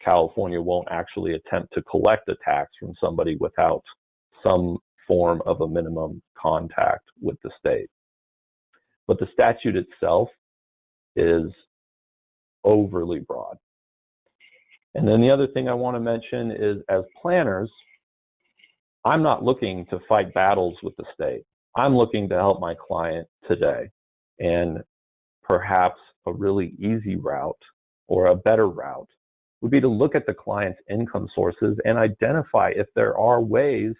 California won't actually attempt to collect a tax from somebody without some form of a minimum contact with the state. But the statute itself is overly broad. And then the other thing I want to mention is, as planners, I'm not looking to fight battles with the state. I'm looking to help my client today. And perhaps a really easy route or a better route would be to look at the client's income sources and identify if there are ways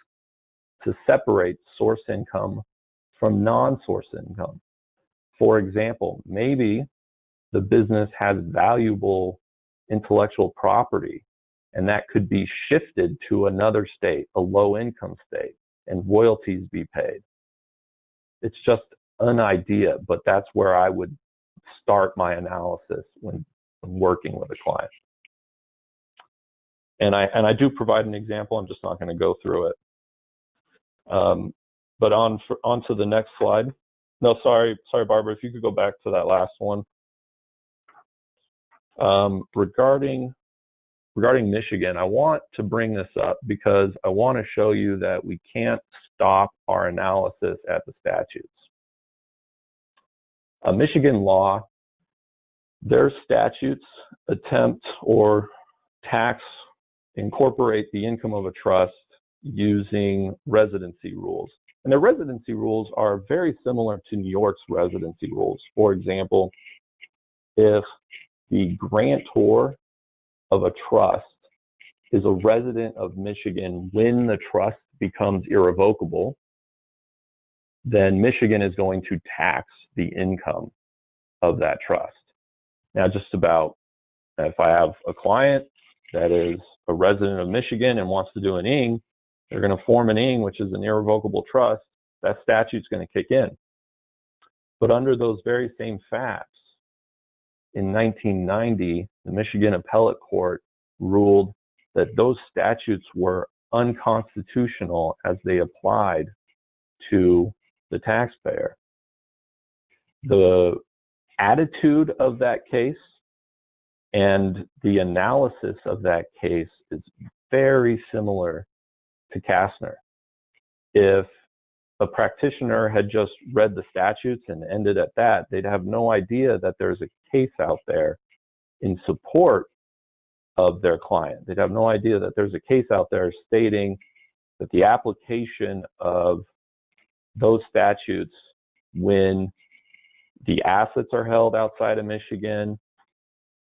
to separate source income from non-source income. For example, maybe the business has valuable intellectual property, and that could be shifted to another state, a low-income state, and royalties be paid. It's just an idea, but that's where I would start my analysis when working with a client. And I do provide an example. I'm just not going to go through it. But on to the next slide. No, sorry, Barbara, if you could go back to that last one. Regarding Michigan, I want to bring this up because I want to show you that we can't stop our analysis at the statutes. Michigan law, their statutes attempt or incorporate the income of a trust using residency rules. And the residency rules are very similar to New York's residency rules. For example, if the grantor of a trust is a resident of Michigan when the trust becomes irrevocable, then Michigan is going to tax the income of that trust. Now, just about if I have a client that is a resident of Michigan and wants to do an ING, they're going to form an ING, which is an irrevocable trust. That statute's going to kick in. But under those very same facts, in 1990, the Michigan Appellate Court ruled that those statutes were unconstitutional as they applied to the taxpayer. The attitude of that case and the analysis of that case is very similar to Kaestner. If a practitioner had just read the statutes and ended at that, they'd have no idea that there's a case out there in support of their client. They'd have no idea that there's a case out there stating that the application of those statutes when the assets are held outside of Michigan,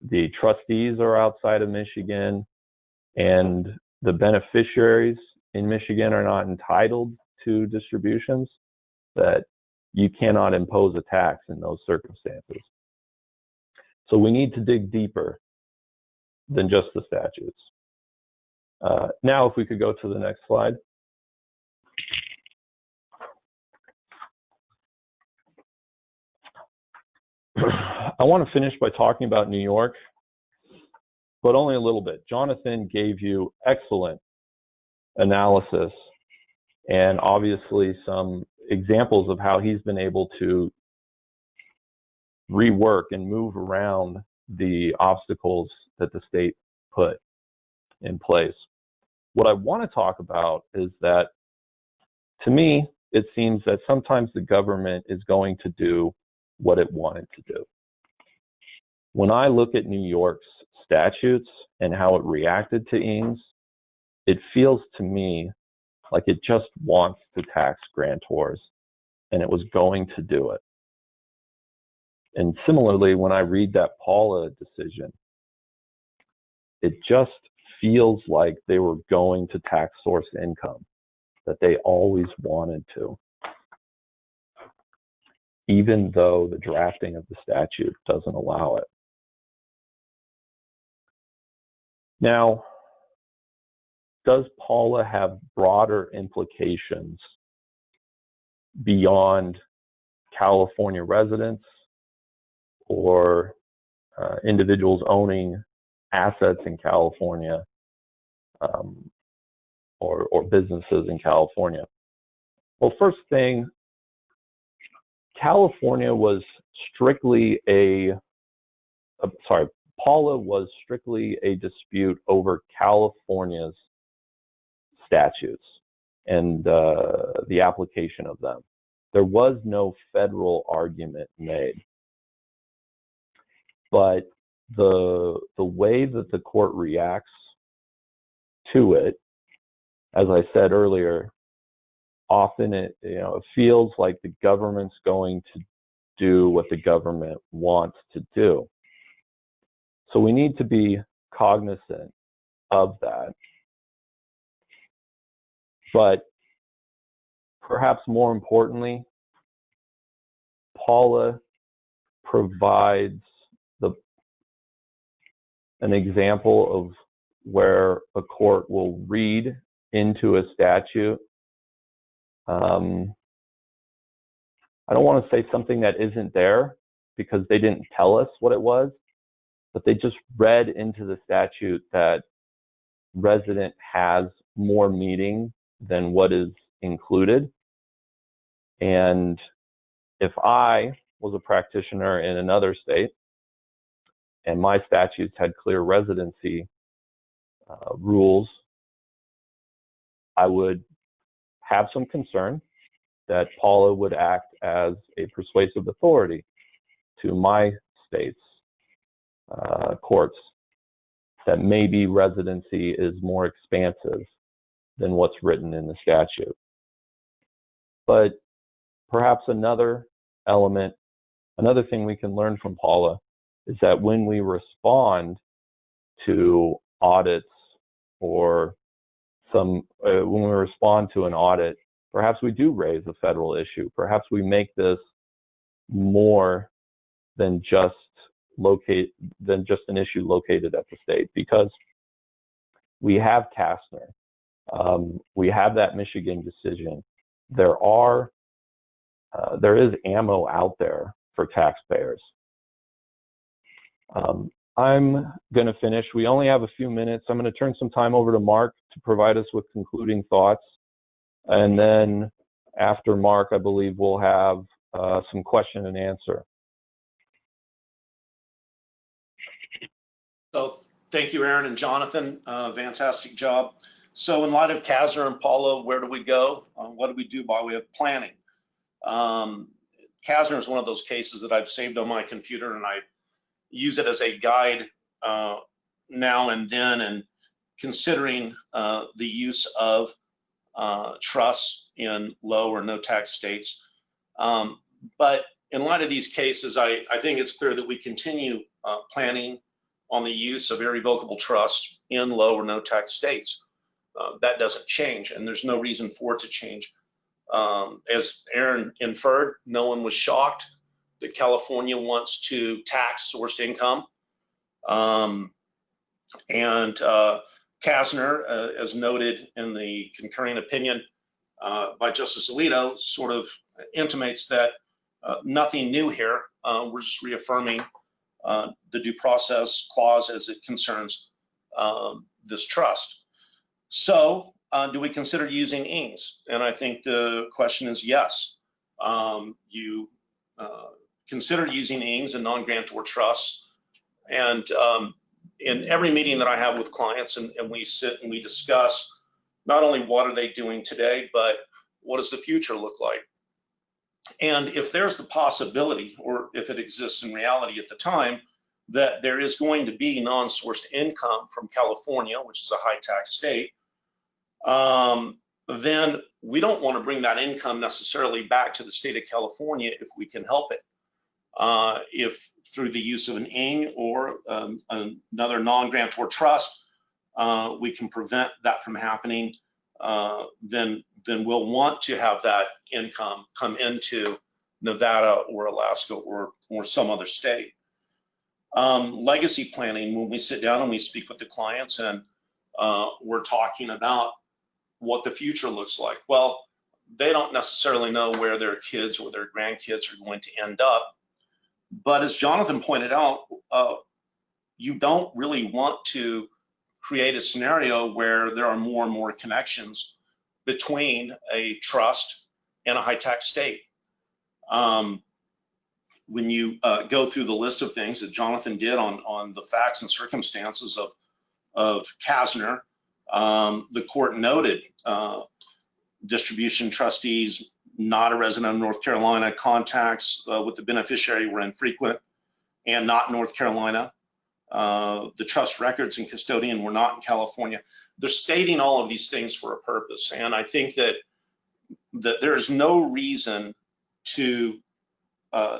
the trustees are outside of Michigan, and the beneficiaries in Michigan are not entitled to distributions, that you cannot impose a tax in those circumstances. So we need to dig deeper than just the statutes. Now, if we could go to the next slide. I want to finish by talking about New York, but only a little bit. Jonathan gave you excellent analysis and obviously some examples of how he's been able to rework and move around the obstacles that the state put in place. What I want to talk about is that, to me, it seems that sometimes the government is going to do what it wanted to do. When I look at New York's statutes and how it reacted to INGs, it feels to me like it just wants to tax grantors, and it was going to do it. And similarly, when I read that Paula decision, it just feels like they were going to tax source income, that they always wanted to, even though the drafting of the statute doesn't allow it. Now, does Paula have broader implications beyond California residents or individuals owning assets in California or businesses in California? Well, first thing, Paula was strictly a dispute over California's statutes and the application of them. There was no federal argument made. But the way that the court reacts to it, as I said earlier, often it feels like the government's going to do what the government wants to do. So we need to be cognizant of that. But perhaps more importantly, Paula provides an example of where a court will read into a statute. I don't want to say something that isn't there because they didn't tell us what it was, but they just read into the statute that resident has more meaning than what is included. And if I was a practitioner in another state and my statutes had clear residency rules, I would have some concern that Paula would act as a persuasive authority to my state's courts that maybe residency is more expansive than what's written in the statute. But perhaps another element, another thing we can learn from Paula is that when we respond to audits or when we respond to an audit, perhaps we do raise a federal issue. Perhaps we make this more than just an issue located at the state, because we have Kaestner, we have that Michigan decision. There is ammo out there for taxpayers. I'm going to finish. We only have a few minutes. I'm going to turn some time over to Mark to provide us with concluding thoughts. And then after Mark, I believe we'll have some question and answer. So thank you, Aaron and Jonathan. Fantastic job. So in light of Kaestner and Paula, where do we go? What do we do by way of planning? Kaestner is one of those cases that I've saved on my computer, and I use it as a guide now and then, and considering the use of trusts in low or no tax states. But in light of these cases, I think it's clear that we continue planning on the use of irrevocable trusts in low or no tax states. That doesn't change, and there's no reason for it to change. As Aaron inferred, no one was shocked that California wants to tax sourced income. Kaestner, as noted in the concurring opinion by Justice Alito, sort of intimates that nothing new here. We're just reaffirming the due process clause as it concerns this trust. So do we consider using INGs? And I think the question is yes. You consider using INGs and non-grantor trusts. And in every meeting that I have with clients, and we sit and we discuss not only what are they doing today, but what does the future look like? And if there's the possibility, or if it exists in reality at the time, that there is going to be non-sourced income from California, which is a high tax state, then we don't want to bring that income necessarily back to the state of California if we can help it. If through the use of an ING or another non-grantor trust, we can prevent that from happening, then we'll want to have that income come into Nevada or Alaska or some other state. Legacy planning, when we sit down and we speak with the clients and we're talking about what the future looks like. Well, they don't necessarily know where their kids or their grandkids are going to end up. But as Jonathan pointed out, you don't really want to create a scenario where there are more and more connections between a trust and a high tax state. When you go through the list of things that Jonathan did on the facts and circumstances of Kaestner, the court noted distribution trustees, not a resident of North Carolina, contacts with the beneficiary were infrequent and not North Carolina. The trust records and custodian were not in California. They're stating all of these things for a purpose. And I think that there's no reason to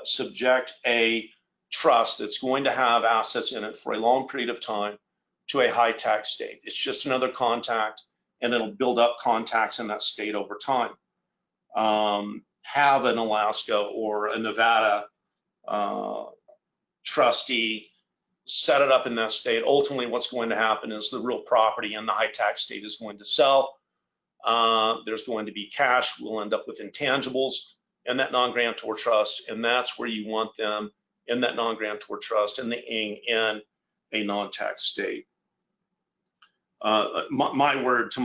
subject a trust that's going to have assets in it for a long period of time to a high tax state. It's just another contact, and it'll build up contacts in that state over time. Have an Alaska or a Nevada trustee set it up in that state. Ultimately, what's going to happen is the real property in the high tax state is going to sell. There's going to be cash. We'll end up with intangibles in that non-grantor trust, and that's where you want them, in that non-grantor trust, in the ING, in a non-tax state. my word to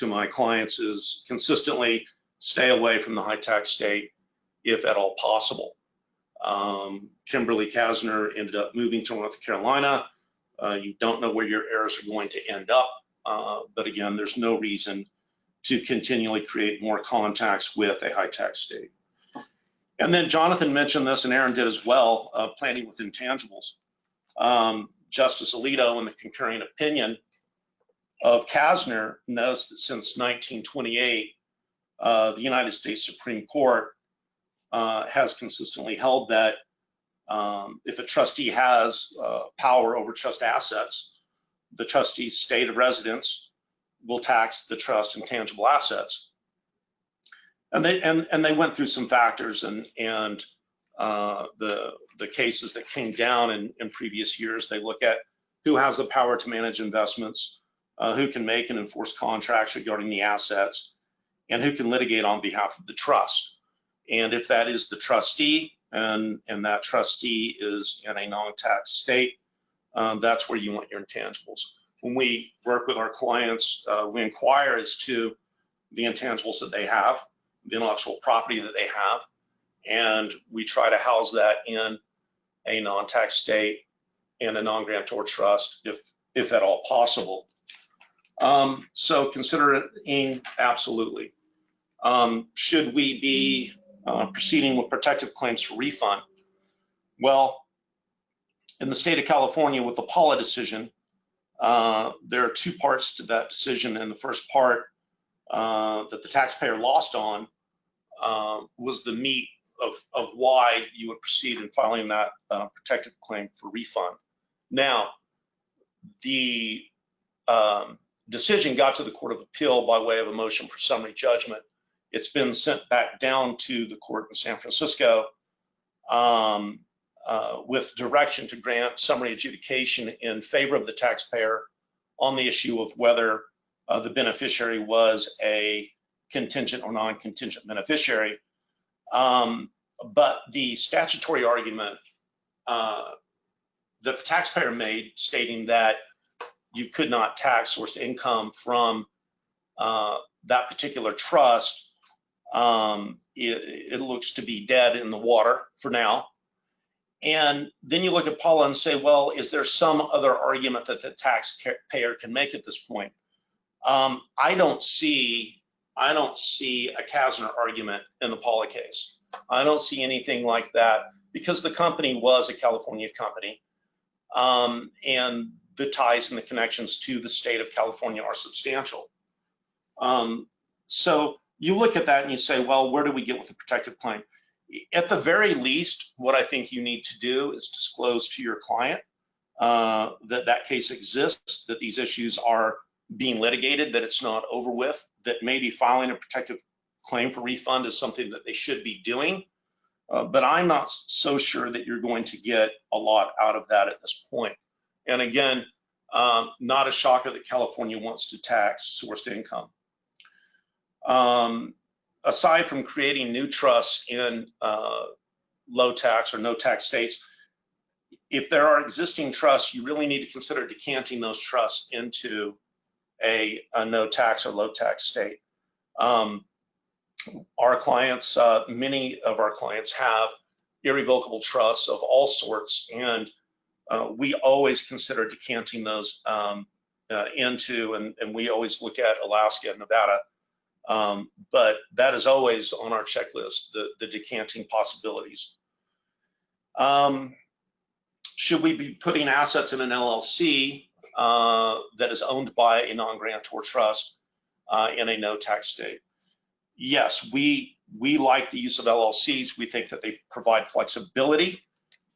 my clients is consistently stay away from the high tax state if at all possible. Kimberly Kaestner ended up moving to North Carolina. You don't know where your heirs are going to end up, but again, there's no reason to continually create more contacts with a high tax state. And then Jonathan mentioned this, and Aaron did as well, planning with intangibles. Justice Alito, in the concurring opinion of Kaestner, notes that since 1928, the United States Supreme Court has consistently held that if a trustee has power over trust assets, the trustee's state of residence will tax the trust intangible assets. And they went through some factors and the cases that came down in previous years. They look at who has the power to manage investments, who can make and enforce contracts regarding the assets, and who can litigate on behalf of the trust. And if that is the trustee, and that trustee is in a non-tax state, that's where you want your intangibles. When we work with our clients, we inquire as to the intangibles that they have, the intellectual property that they have, and we try to house that in a non-tax state and a non-grantor trust if at all possible. So considering absolutely. Should we be proceeding with protective claims for refund? Well, in the state of California with the Paula decision, there are two parts to that decision. And the first part that the taxpayer lost on was the meat of why you would proceed in filing that protective claim for refund. Now, the decision got to the Court of Appeal by way of a motion for summary judgment. It's been sent back down to the court in San Francisco with direction to grant summary adjudication in favor of the taxpayer on the issue of whether the beneficiary was a contingent or non-contingent beneficiary. But the statutory argument that the taxpayer made, stating that you could not tax source income from that particular trust, it looks to be dead in the water for now. And then you look at Paula and say, well, is there some other argument that the taxpayer can make at this point? I don't see a Kaestner argument in the Paula case. I don't see anything like that because the company was a California company, and the ties and the connections to the state of California are substantial. So you look at that and you say, well, where do we get with the protective claim? At the very least, what I think you need to do is disclose to your client that case exists, that these issues are being litigated, that it's not over with, that maybe filing a protective claim for refund is something that they should be doing. But I'm not so sure that you're going to get a lot out of that at this point. And again, not a shocker that California wants to tax sourced income. Aside from creating new trusts in low tax or no tax states, if there are existing trusts, you really need to consider decanting those trusts into a no tax or low tax state. Our clients, many of our clients have irrevocable trusts of all sorts, and we always consider decanting those into, and we always look at Alaska and Nevada. But that is always on our checklist, the decanting possibilities. Should we be putting assets in an LLC that is owned by a non-grantor trust in a no tax state? Yes, we like the use of LLCs. We think that they provide flexibility.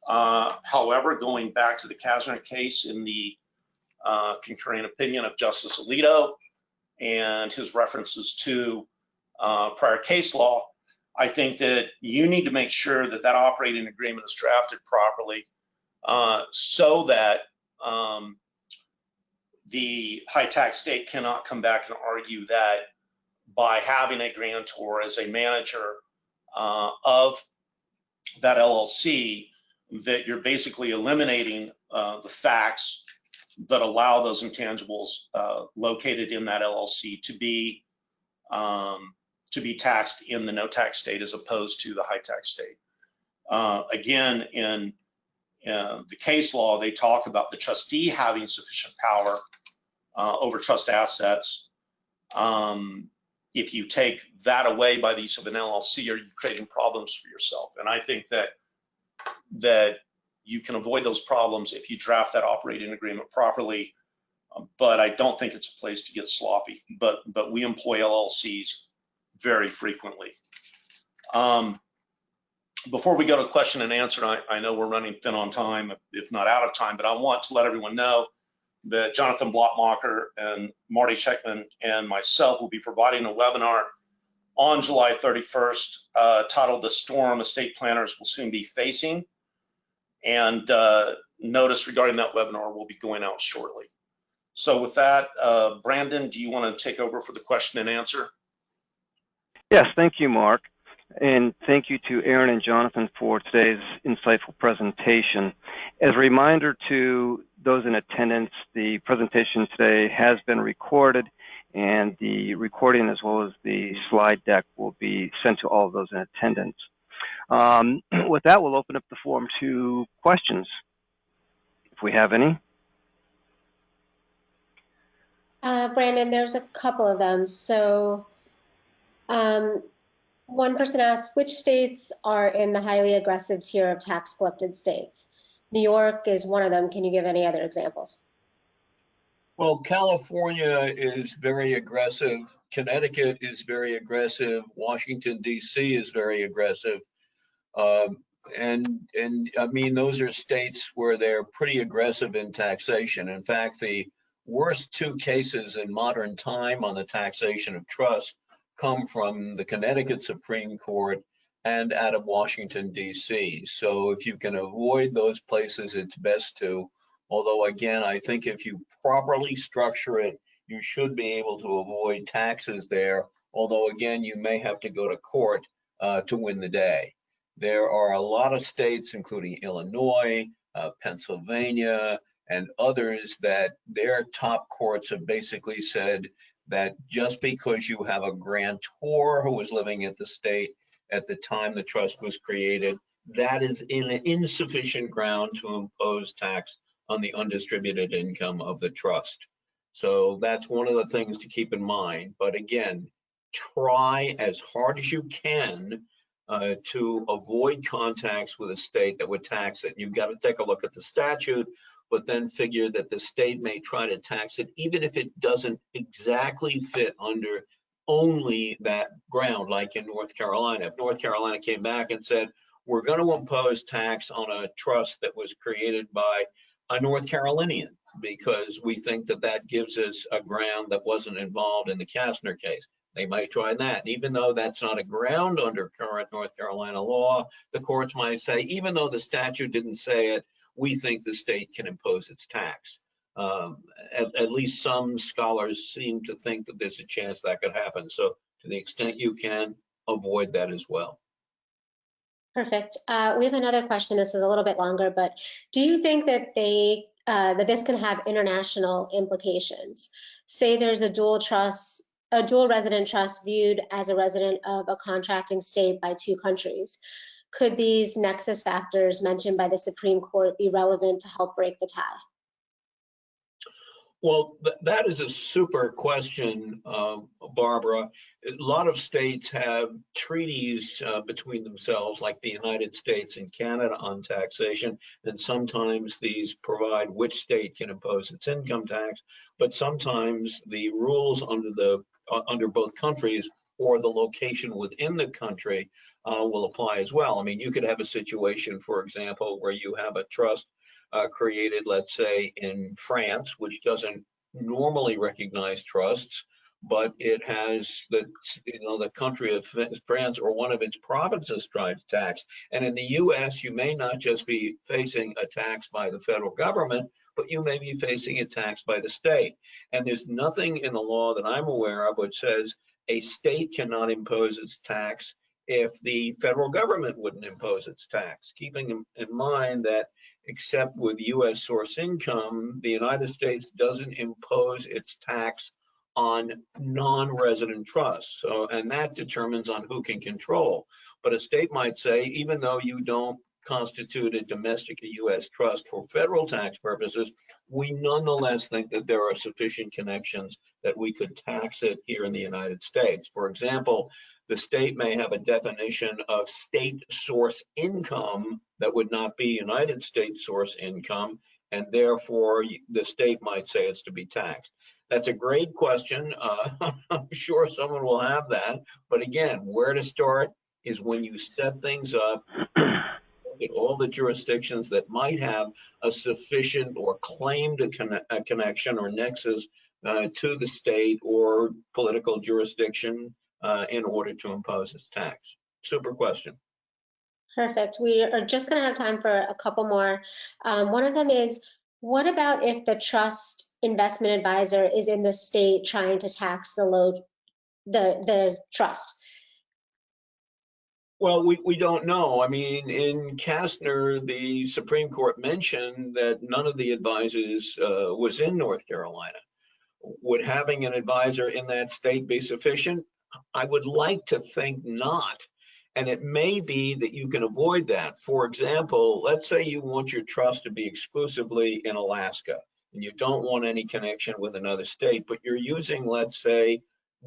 However, going back to the Kaestner case in the concurring opinion of Justice Alito and his references to prior case law, I think that you need to make sure that that operating agreement is drafted properly so that the high tax state cannot come back and argue that by having a grantor as a manager of that LLC, that you're basically eliminating the facts that allow those intangibles located in that LLC to be taxed in the no tax state as opposed to the high tax state. Again, in the case law, they talk about the trustee having sufficient power over trust assets. If you take that away by the use of an LLC, are you creating problems for yourself? And I think that you can avoid those problems if you draft that operating agreement properly. But I don't think it's a place to get sloppy. But we employ LLCs very frequently. Before we go to question and answer, I know we're running thin on time, if not out of time, but I want to let everyone know that Jonathan Blockmacher and Marty Scheckman and myself will be providing a webinar on July 31st titled "The Storm Estate Planners Will Soon Be Facing." And notice regarding that webinar will be going out shortly. So with that, Brandon, do you want to take over for the question and answer? Yes, thank you, Mark. And thank you to Aaron and Jonathan for today's insightful presentation. As a reminder to those in attendance, the presentation today has been recorded, and the recording as well as the slide deck will be sent to all of those in attendance. With that, we'll open up the forum to questions, if we have any. Brandon, there's a couple of them. So one person asked, which states are in the highly aggressive tier of tax collected states? New York is one of them. Can you give any other examples? Well, California is very aggressive. Connecticut is very aggressive. Washington, D.C. is very aggressive. And I mean, those are states where they're pretty aggressive in taxation. In fact, the worst two cases in modern time on the taxation of trust come from the Connecticut Supreme Court and out of Washington, D.C. So if you can avoid those places, it's best to. Although, again, I think if you properly structure it, you should be able to avoid taxes there. Although, again, you may have to go to court to win the day. There are a lot of states, including Illinois, Pennsylvania, and others, that their top courts have basically said that just because you have a grantor who was living at the state at the time the trust was created, that is insufficient ground to impose tax on the undistributed income of the trust. So that's one of the things to keep in mind. But again, try as hard as you can to avoid contacts with a state that would tax it. You've got to take a look at the statute, but then figure that the state may try to tax it, even if it doesn't exactly fit under only that ground, like in North Carolina. If North Carolina came back and said, we're going to impose tax on a trust that was created by a North Carolinian, because we think that that gives us a ground that wasn't involved in the Kaestner case. They might try that. Even though that's not a ground under current North Carolina law, the courts might say, even though the statute didn't say it, we think the state can impose its tax. At least some scholars seem to think that there's a chance that could happen. So to the extent you can, avoid that as well. Perfect. We have another question. This is a little bit longer, but do you think that that this can have international implications? Say there's a dual resident trust viewed as a resident of a contracting state by two countries. Could these nexus factors mentioned by the Supreme Court be relevant to help break the tie? Well, that is a super question, Barbara. A lot of states have treaties between themselves, like the United States and Canada, on taxation, and sometimes these provide which state can impose its income tax, but sometimes the rules under both countries or the location within the country will apply as well. I mean, you could have a situation, for example, where you have a trust created, let's say, in France, which doesn't normally recognize trusts, but it has the country of France or one of its provinces trying to tax. And in the U.S., you may not just be facing a tax by the federal government, but you may be facing a tax by the state. And there's nothing in the law that I'm aware of which says a state cannot impose its tax if the federal government wouldn't impose its tax, keeping in mind that except with US source income, the United States doesn't impose its tax on non-resident trusts. So, and that determines on who can control. But a state might say, even though you don't constitute a domestic US trust for federal tax purposes, we nonetheless think that there are sufficient connections that we could tax it here in the United States. For example, the state may have a definition of state source income that would not be United States source income, and therefore the state might say it's to be taxed. That's a great question. I'm sure someone will have that. But again, where to start is when you set things up, look at all the jurisdictions that might have a sufficient or claimed a connection or nexus to the state or political jurisdiction in order to impose its tax. Super question. Perfect. We are just going to have time for a couple more. One of them is, what about if the trust investment advisor is in the state trying to tax the trust? Well, we don't know. I mean, in Kaestner, the Supreme Court mentioned that none of the advisors was in North Carolina. Would having an advisor in that state be sufficient? I would like to think not. And it may be that you can avoid that. For example, let's say you want your trust to be exclusively in Alaska and you don't want any connection with another state, but you're using, let's say,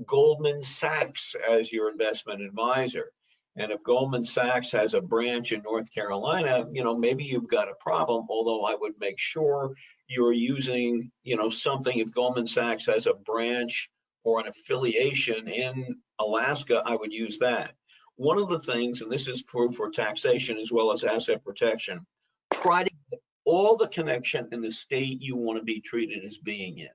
Goldman Sachs as your investment advisor. And if Goldman Sachs has a branch in North Carolina, maybe you've got a problem, although I would make sure you're using, something. If Goldman Sachs has a branch or an affiliation in Alaska, I would use that. One of the things, and this is true for taxation as well as asset protection, try to get all the connection in the state you want to be treated as being in.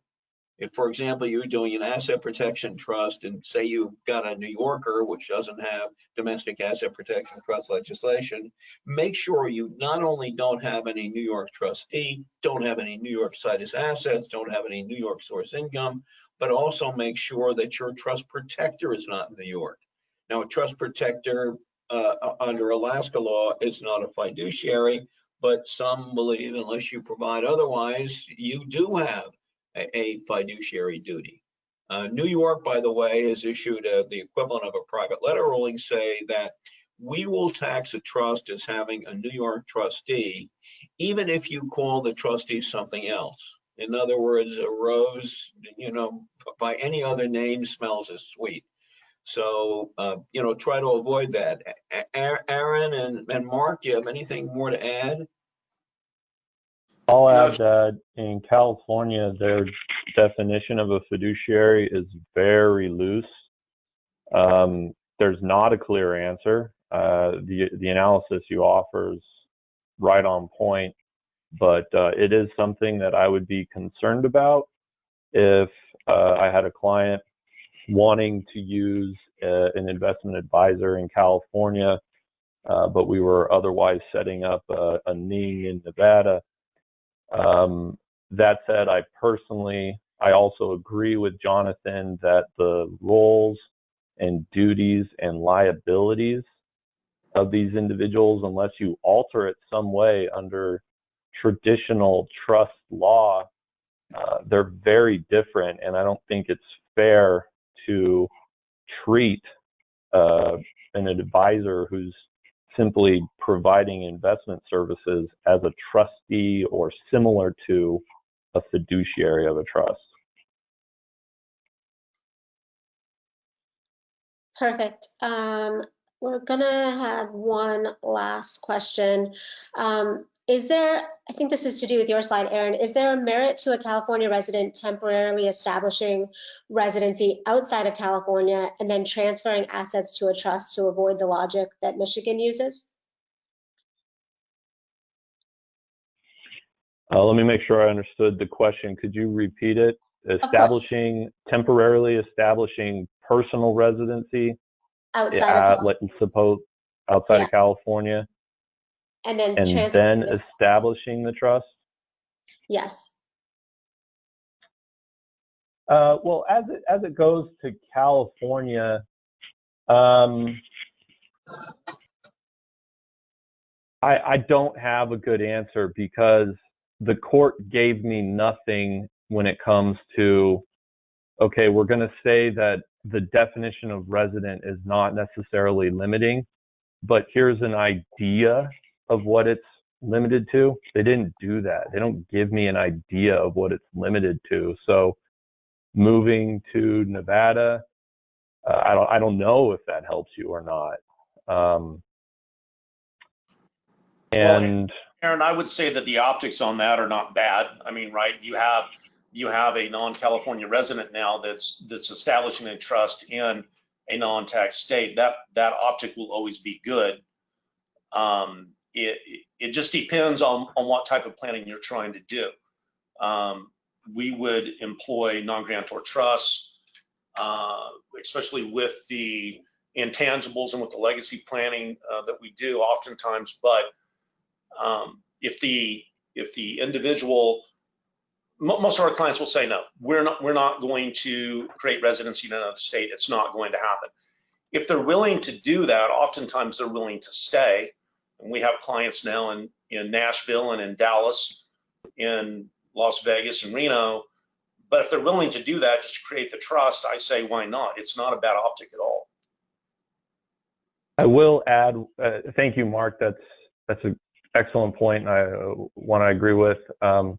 If, for example, you're doing an asset protection trust and say you've got a New Yorker, which doesn't have domestic asset protection trust legislation, make sure you not only don't have any New York trustee, don't have any New York situs assets, don't have any New York source income, but also make sure that your trust protector is not in New York. Now, a trust protector under Alaska law is not a fiduciary, but some believe unless you provide otherwise, you do have a fiduciary duty. New York, by the way, has issued the equivalent of a private letter ruling, say that we will tax a trust as having a New York trustee, even if you call the trustee something else. In other words, a rose, by any other name smells as sweet. So, try to avoid that. Aaron and Mark, do you have anything more to add? I'll add that in California, their definition of a fiduciary is very loose. There's not a clear answer. The analysis you offer is right on point, but it is something that I would be concerned about if I had a client wanting to use an investment advisor in California, but we were otherwise setting up a NING in Nevada. That said, I also agree with Jonathan that the roles and duties and liabilities of these individuals, unless you alter it some way under traditional trust law, they're very different. And I don't think it's fair to treat an advisor who's simply providing investment services as a trustee or similar to a fiduciary of a trust. Perfect. We're gonna have one last question. I think this is to do with your slide, Aaron, is there a merit to a California resident temporarily establishing residency outside of California and then transferring assets to a trust to avoid the logic that Michigan uses? Let me make sure I understood the question. Could you repeat it? Temporarily establishing personal residency outside of California, and then establishing the trust? Yes. Well, as it goes to California, I don't have a good answer because the court gave me nothing when it comes to, okay, we're going to say that the definition of resident is not necessarily limiting, but here's an idea of what it's limited to. They didn't do that. They don't give me an idea of what it's limited to. So moving to Nevada, I don't know if that helps you or not. And Well, Aaron, I would say that the optics on that are not bad. I mean, right, you have a non-California resident now that's establishing a trust in a non-tax state. That optic will always be good. It just depends on what type of planning you're trying to do. We would employ non-grantor trusts, especially with the intangibles and with the legacy planning that we do oftentimes. But if the individual, most of our clients will say, no, we're not going to create residency in another state. It's not going to happen. If they're willing to do that, oftentimes they're willing to stay. And we have clients now in Nashville and in Dallas, in Las Vegas and Reno. But if they're willing to do that, just create the trust, I say, why not? It's not a bad optic at all. I will add, thank you, Mark. That's an excellent point, and one I agree with. I'll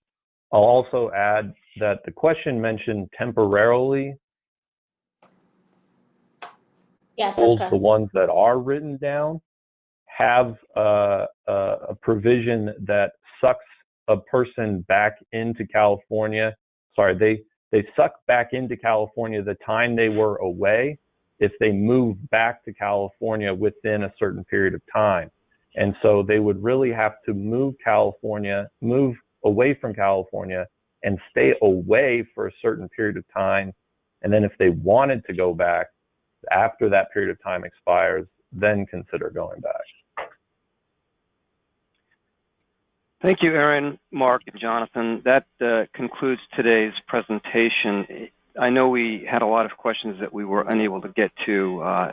also add that the question mentioned temporarily. Yes, that's correct. The ones that are written down have a provision that sucks a person back into California. Sorry, they suck back into California the time they were away if they move back to California within a certain period of time. And so they would really have to move away from California and stay away for a certain period of time. And then if they wanted to go back after that period of time expires, then consider going back. Thank you, Aaron, Mark, and Jonathan. That concludes today's presentation. I know we had a lot of questions that we were unable to get to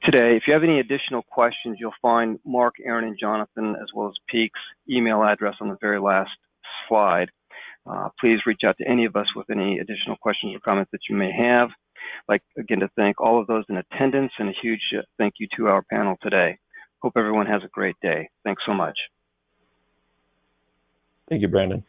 today. If you have any additional questions, you'll find Mark, Aaron, and Jonathan, as well as Peek's email address on the very last slide. Please reach out to any of us with any additional questions or comments that you may have. I'd like, again, to thank all of those in attendance and a huge thank you to our panel today. Hope everyone has a great day. Thanks so much. Thank you, Brandon.